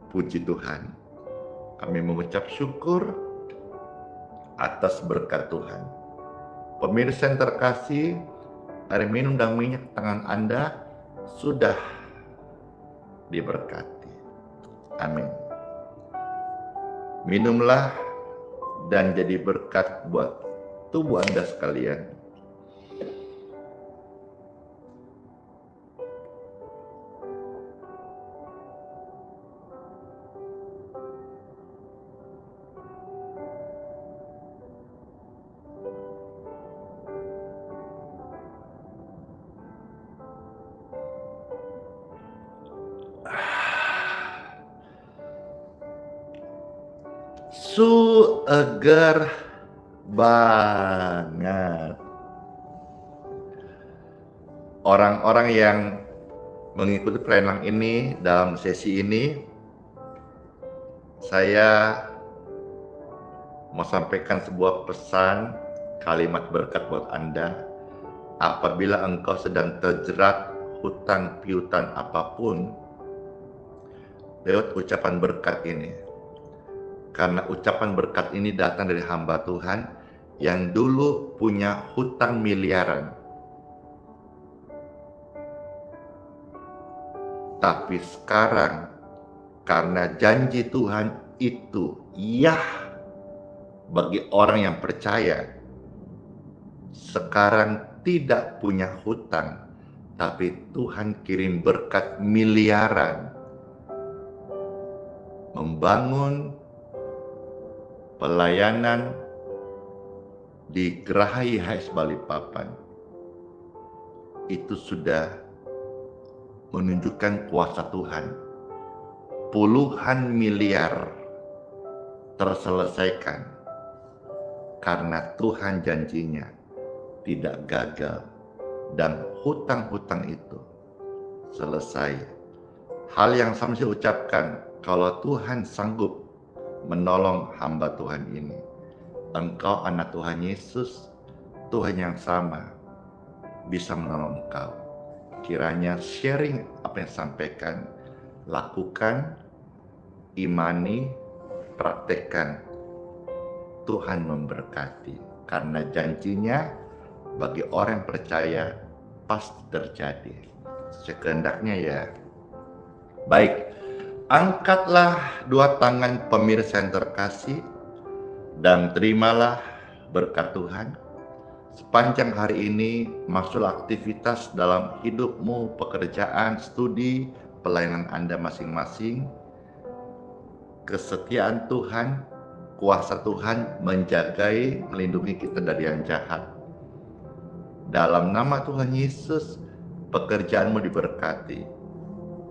Puji Tuhan, kami mengucap syukur atas berkat Tuhan. Pemirsa yang terkasih, air minum dan minyak tangan Anda sudah diberkati. Amin. Minumlah dan jadi berkat buat tubuh Anda sekalian. Segar banget. Orang-orang yang mengikuti pelayanan ini dalam sesi ini, saya mau sampaikan sebuah pesan, kalimat berkat buat Anda. Apabila engkau sedang terjerat hutang piutang apapun, lewat ucapan berkat ini. Karena ucapan berkat ini datang dari hamba Tuhan yang dulu punya hutang miliaran. Tapi sekarang karena janji Tuhan itu ya bagi orang yang percaya, sekarang tidak punya hutang, tapi Tuhan kirim berkat miliaran. Membangun pelayanan di Geraha IHS Balikpapan itu sudah menunjukkan kuasa Tuhan. Puluhan miliar terselesaikan karena Tuhan janjinya tidak gagal dan hutang-hutang itu selesai. Hal yang sama saya ucapkan, kalau Tuhan sanggup menolong hamba Tuhan ini, engkau anak Tuhan Yesus, Tuhan yang sama bisa menolong engkau. Kiranya sharing apa yang sampaikan, lakukan, imani, praktekkan. Tuhan memberkati, karena janjinya bagi orang yang percaya pasti terjadi. Sekendaknya ya. Baik. Angkatlah dua tangan pemirsa yang terkasih dan terimalah berkat Tuhan. Sepanjang hari ini masuklah aktivitas dalam hidupmu, pekerjaan, studi, pelayanan Anda masing-masing. Kesetiaan Tuhan, kuasa Tuhan menjagai, melindungi kita dari yang jahat. Dalam nama Tuhan Yesus, pekerjaanmu diberkati.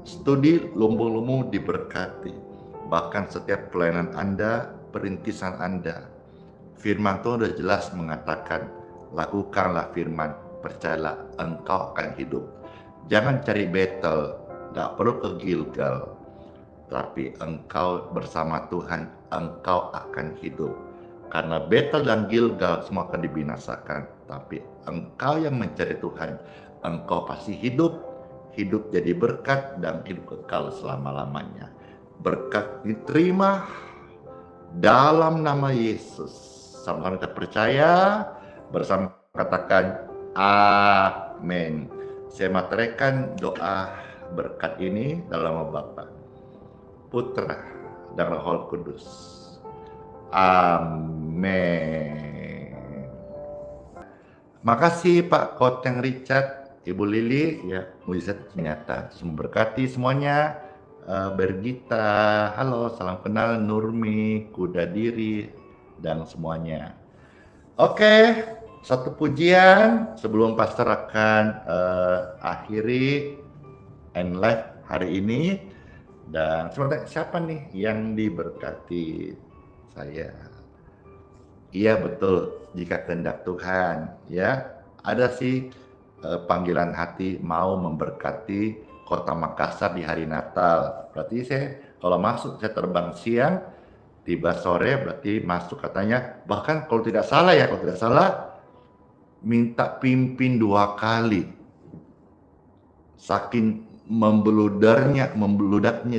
Studi lumbung-lumbung diberkati. Bahkan setiap pelayanan Anda, perintisan Anda. Firman Tuhan sudah jelas mengatakan, lakukanlah firman, percayalah engkau akan hidup. Jangan cari battle gak perlu ke Gilgal. Tapi engkau bersama Tuhan, engkau akan hidup. Karena Betel dan Gilgal semua akan dibinasakan. Tapi engkau yang mencari Tuhan, engkau pasti hidup. Hidup jadi berkat dan hidup kekal selama-lamanya. Berkat diterima dalam nama Yesus. Sama-sama kita percaya, bersama katakan amin. Saya materaikan doa berkat ini dalam nama Bapa, Putra, dan Roh Kudus. Amin. Makasih Pak Koteng Richard, Ibu Lili, ya, mujizat nyata. Semua berkati semuanya. Bergita, halo, salam kenal, Nurmi, Kuda Diri, dan semuanya. Oke, satu pujian sebelum Pastor akan akhiri end live hari ini. Dan sebenarnya siapa nih yang diberkati saya? Iya betul, jika kehendak Tuhan, ya ada sih panggilan hati mau memberkati Kota Makassar di hari Natal. Berarti saya kalau masuk, saya terbang siang, tiba sore, berarti masuk katanya. Bahkan kalau tidak salah minta pimpin 2 kali. Saking membeludaknya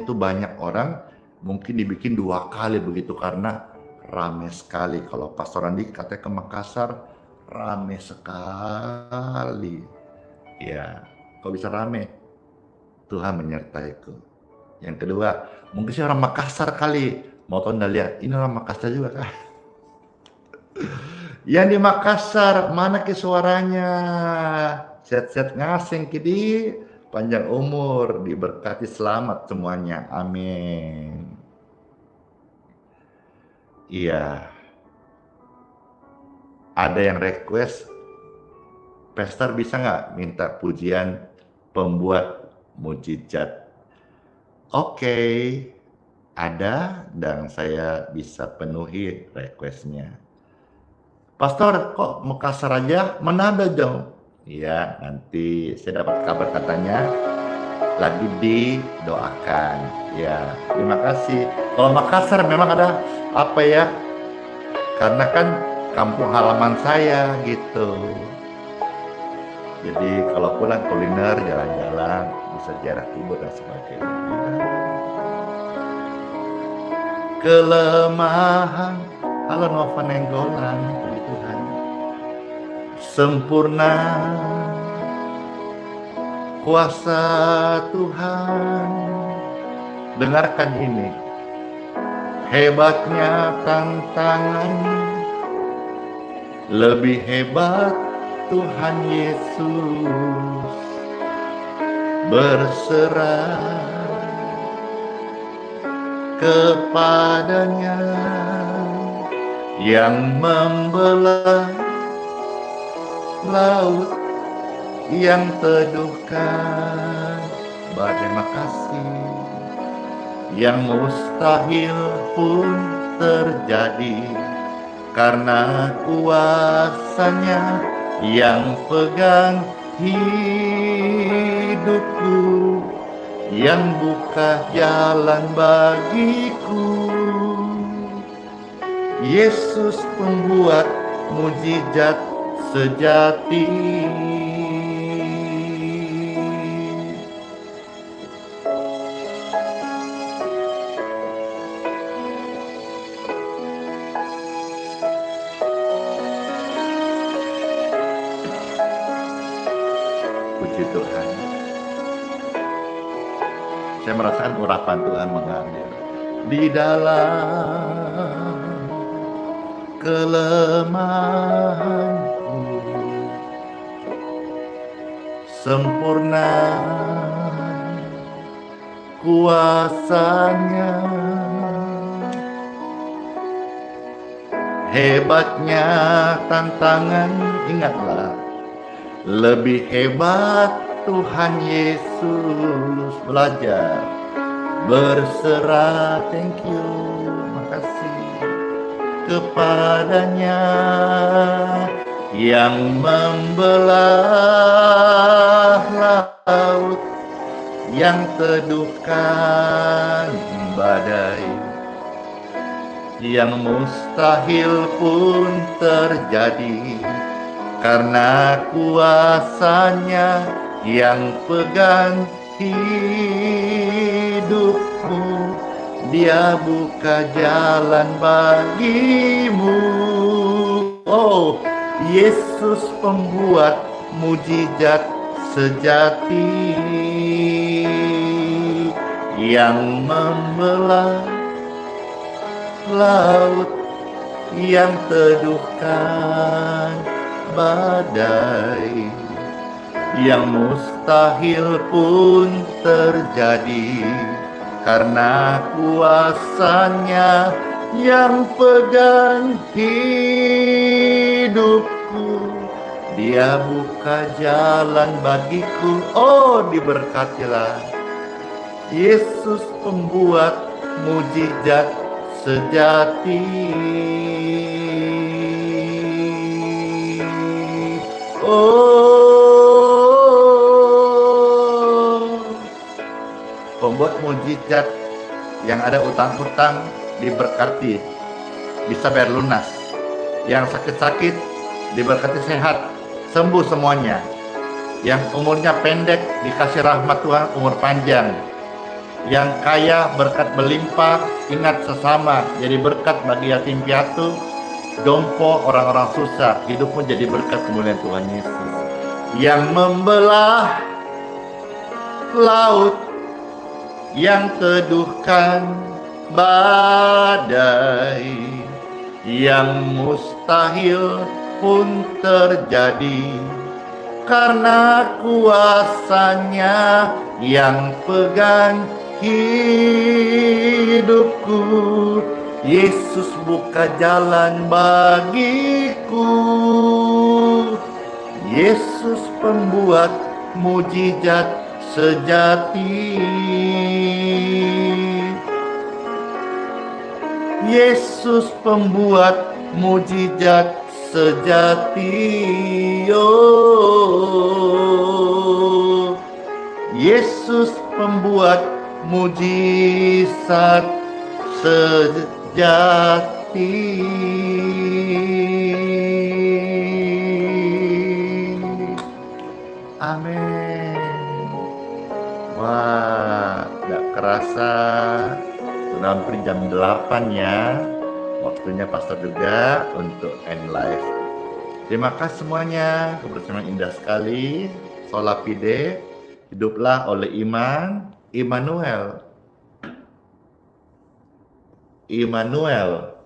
itu banyak orang, mungkin dibikin 2 kali begitu karena rame sekali. Kalau Pastor Andi katanya ke Makassar, rame sekali. Ya, kok bisa rame? Tuhan menyertaiku. Yang kedua, mungkin sih orang Makassar kali. Mau tahu nggak lihat? Ini orang Makassar juga kan? Yang di Makassar, mana ke suaranya? Set-set ngasing kidi, panjang umur, diberkati, selamat semuanya. Amin. Iya. Ada yang request, Pastor bisa nggak minta pujian pembuat mujizat? Oke, ada dan saya bisa penuhi requestnya. Pastor, kok Makassar aja? Manado dong? Iya, nanti saya dapat kabar katanya lagi didoakan. Ya, terima kasih. Kalau Makassar memang ada apa ya? Karena kan kampung halaman saya gitu. Jadi kalau pulang kuliner, jalan-jalan, bisa ziarah kubur dan sebagainya. Kelemahan, halo Nova Nenggolan, puji Tuhan. Sempurna kuasa Tuhan. Dengarkan ini. Hebatnya tantangan, lebih hebat Tuhan Yesus. Berserah kepadanya yang membelah laut, yang teduhkan badai makasih, yang mustahil pun terjadi karena kuasanya yang pegang hidupku, yang buka jalan bagiku. Yesus pembuat mujizat sejati. Puji Tuhan. Saya merasakan urapan Tuhan mengalir di dalam kelemahanku, sempurna kuasanya, hebatnya tantangan. Ingatlah, lebih hebat Tuhan Yesus. Belajar berserah, thank you, makasih kepadanya yang membelah laut, yang teduhkan badai, yang mustahil pun terjadi karena kuasanya yang pegang hidupmu. Dia buka jalan bagimu. Oh, Yesus pembuat mujizat sejati yang membelah laut, yang teduhkan badai, yang mustahil pun terjadi karena kuasanya yang pegang hidupku. Dia buka jalan bagiku. Oh, diberkatilah Yesus pembuat mujizat sejati. Oh, pembuat mujizat yang ada utang-utang diberkati, bisa bayar lunas. Yang sakit-sakit diberkati sehat, sembuh semuanya. Yang umurnya pendek dikasih rahmat Tuhan umur panjang. Yang kaya berkat melimpah, ingat sesama, jadi berkat bagi yatim piatu, jompo, orang-orang susah. Hidupmu jadi berkat kemuliaan Tuhan Yesus. Yang membelah laut, yang teduhkan badai, yang mustahil pun terjadi karena kuasanya yang pegang hidupku. Yesus buka jalan bagiku. Yesus pembuat mujizat sejati. Yesus pembuat mujizat sejati. Oh, Yesus pembuat mujizat sejati. Amin. Wah, gak kerasa sudah hampir jam 8 ya. Waktunya pastor juga untuk end life. Terima kasih semuanya, kebersamaan indah sekali. Sola Fide, hiduplah oleh iman. Immanuel. Immanuel.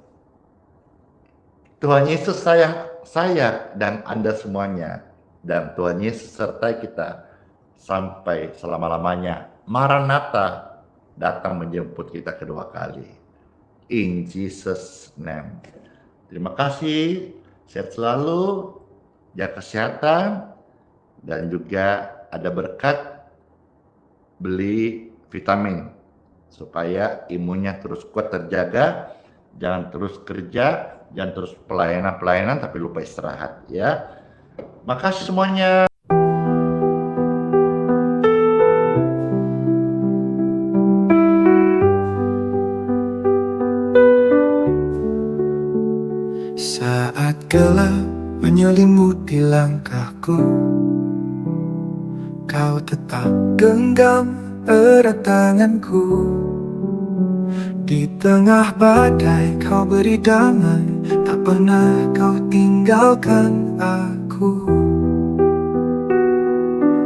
Tuhan Yesus sayang saya dan Anda semuanya. Dan Tuhan Yesus sertai kita sampai selama-lamanya. Maranatha, datang menjemput kita kedua kali. In Jesus name. Terima kasih. Sehat selalu. Jaga kesehatan. Dan juga ada berkat beli vitamin. Supaya imunnya terus kuat terjaga. Jangan terus kerja. Jangan terus pelayanan tapi lupa istirahat ya. Makasih semuanya. Saat gelap menyelimuti langkahku, kau tetap genggam erat tanganku. Di tengah badai kau beri damai, tak pernah kau tinggalkan aku.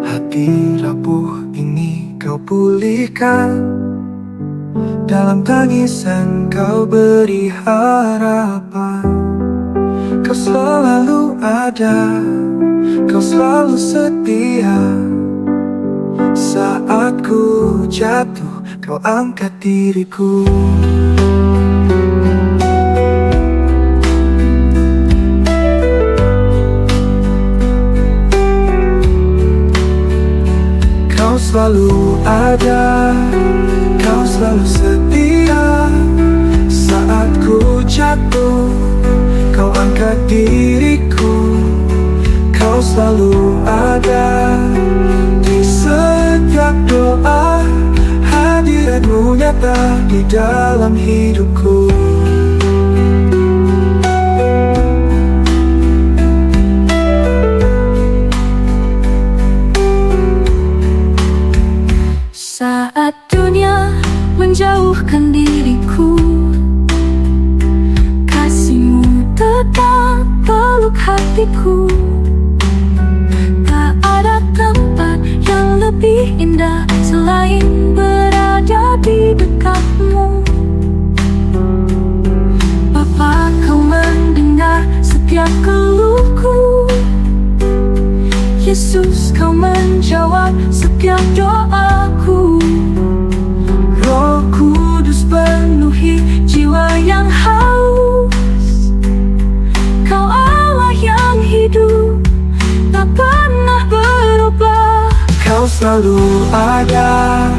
Hati rapuh ini kau pulihkan, dalam tangisan kau beri harapan. Kau selalu ada, kau selalu setia. Saat ku jatuh, kau angkat diriku. Kau selalu ada, kau selalu setia. Saat ku jatuh, kau angkat diriku. Kau selalu ada di setiap doa. di dalam hidupku. Saat dunia menjauhkan diriku, kasih-Mu tetap peluk hatiku. Tak ada tempat yang lebih indah selain berada di dekat-Mu. Bapa, Kau mendengar setiap keluhku. Yesus, Kau menjawab setiap doaku. Roh Kudus penuhi jiwa yang haus. Kau Allah yang hidup, tak pernah berubah. Kau selalu ada,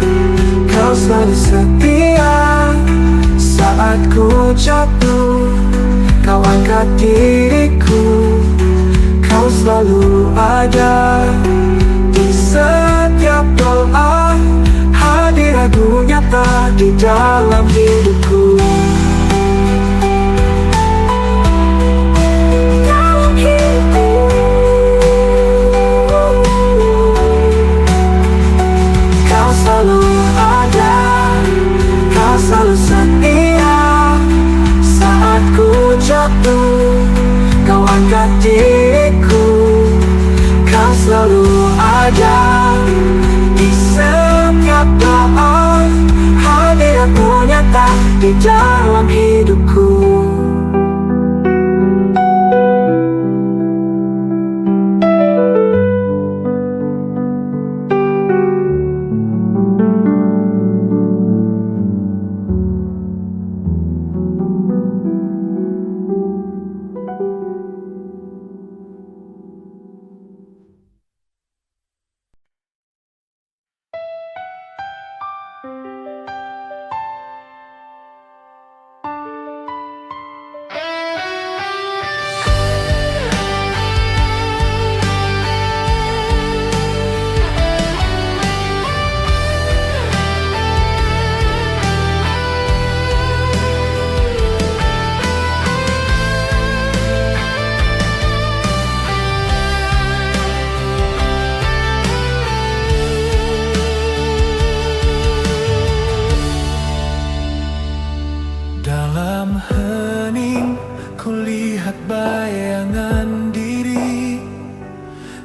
Kau selalu setia. Saat ku jatuh, Kau angkat diriku. Kau selalu ada di setiap doa. Hadirat-Mu nyata di dalam hidupku. Dalam hidupku, Kau selalu ada, Kau selalu setia. Saat ku jatuh, Kau angkat diriku. Kau selalu ada di setiap doa. Hadirat-Mu nyata di dalam hidupku. Dalam hening kulihat bayangan diri.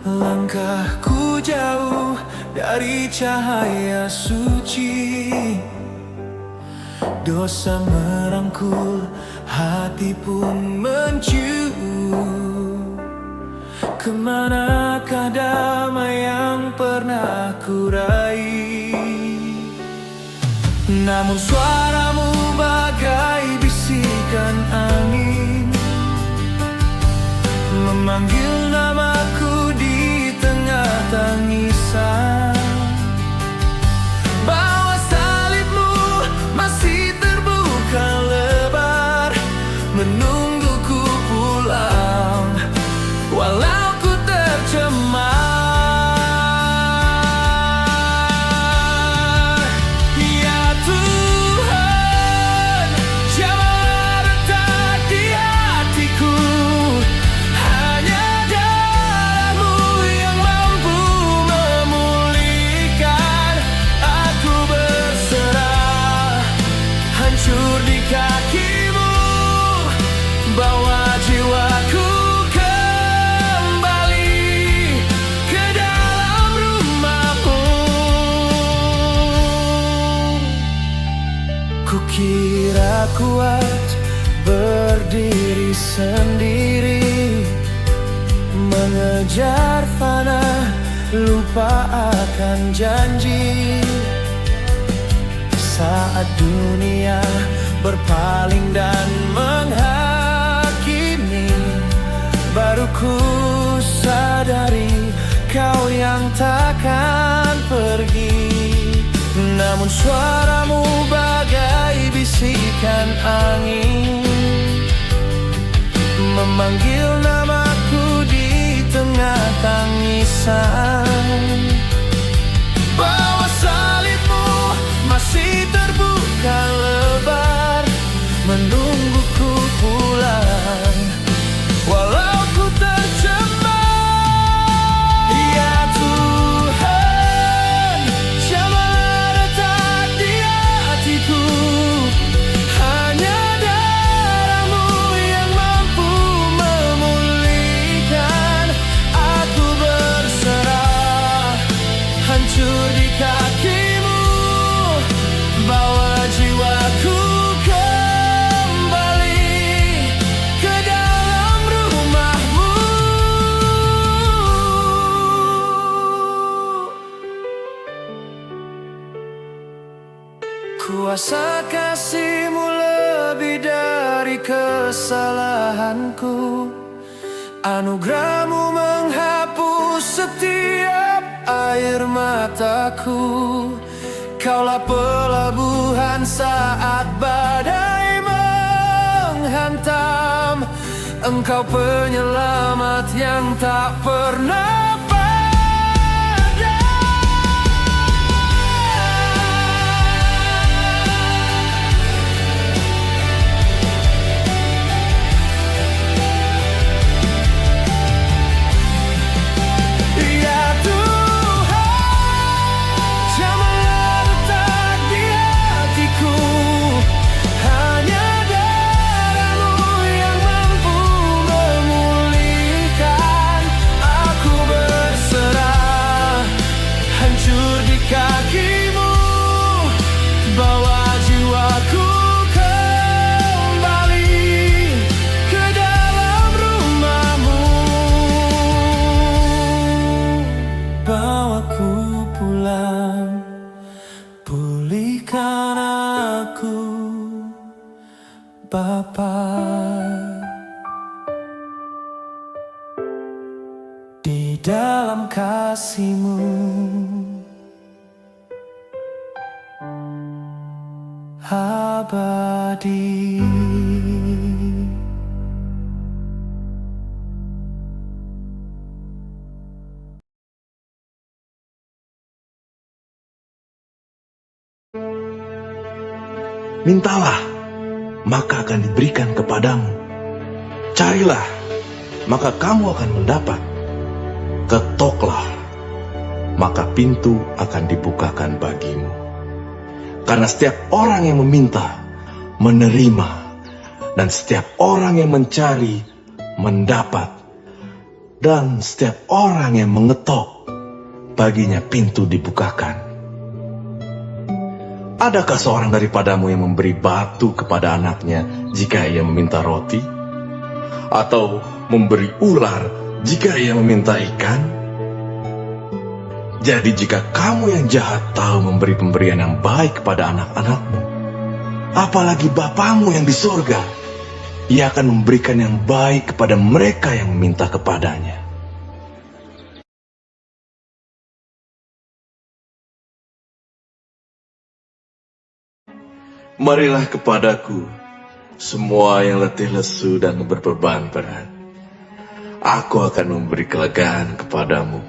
Langkahku jauh dari cahaya suci. Dosa merangkul, hati pun menjauh. Kemanakah damai yang pernah ku raih? Namun suara-Mu bagai bisikan angin, memanggil namaku di tengah tangisan. Bahwa salib-Mu masih terbuka lebar, menungguku pulang walau ku tercemar. Bawa jiwaku kembali ke dalam rumah-Mu. Kukira kuat berdiri sendiri, mengejar fana, lupa akan janji. Saat dunia berpaling dan menghakimi, baru ku sadari Kau yang takkan pergi. Namun suara-Mu bagai bisikan angin, memanggil namaku di tengah tangisan. Bahwa salib-Mu masih terbuka lebar, Kuasa kasih-Mu lebih dari kesalahanku. Anugerah-Mu menghapus setiap air mataku. Kaulah pelabuhan saat badai menghantam. Engkau penyelamat yang tak pernah Bapa, di dalam kasih-Mu abadi. Mintalah, maka akan diberikan kepadamu. Carilah, maka kamu akan mendapat. Ketoklah, maka pintu akan dibukakan bagimu. Karena setiap orang yang meminta, menerima, dan setiap orang yang mencari, mendapat. Dan setiap orang yang mengetok, baginya pintu dibukakan. Adakah seorang daripadamu yang memberi batu kepada anaknya jika ia meminta roti? Atau memberi ular jika ia meminta ikan? Jadi jika kamu yang jahat tahu memberi pemberian yang baik kepada anak-anakmu, apalagi Bapamu yang di surga, Ia akan memberikan yang baik kepada mereka yang meminta kepadanya. Marilah kepadaku, semua yang letih lesu dan berbeban berat. Aku akan memberi kelegaan kepadamu.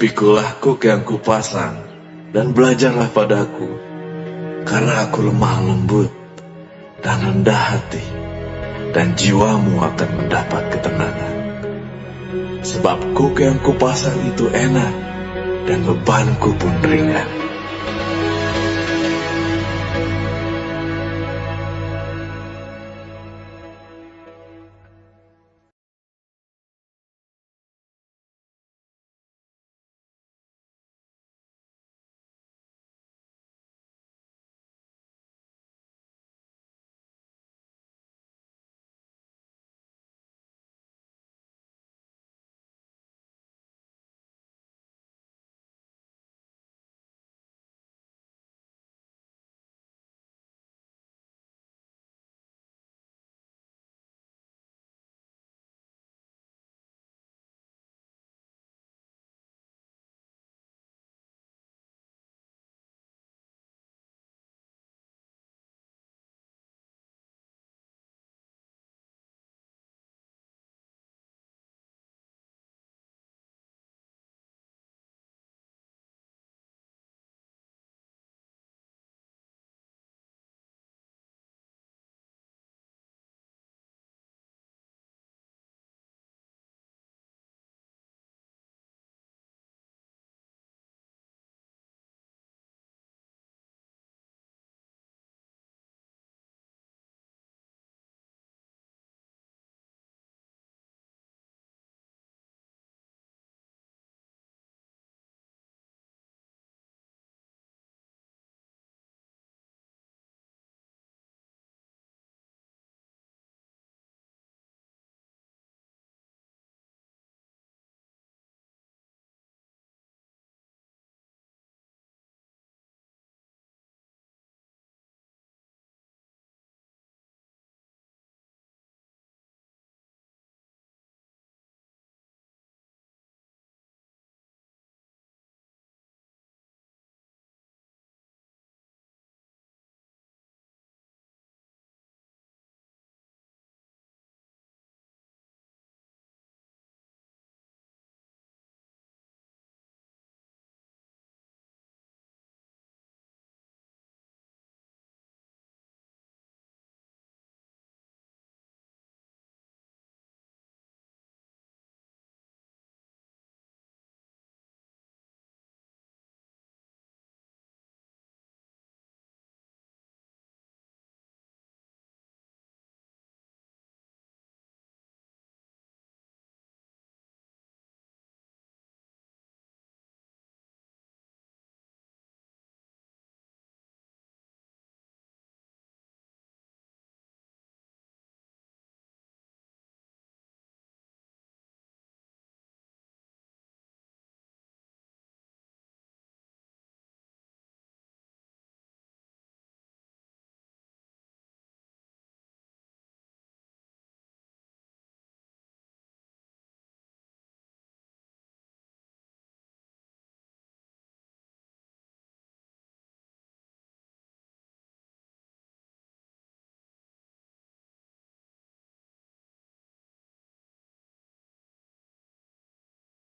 Pikulah kuk yang kupasang, dan belajarlah padaku, karena aku lemah lembut dan rendah hati, dan jiwamu akan mendapat ketenangan. Sebab kuk yang kupasang itu enak, dan bebanku pun ringan.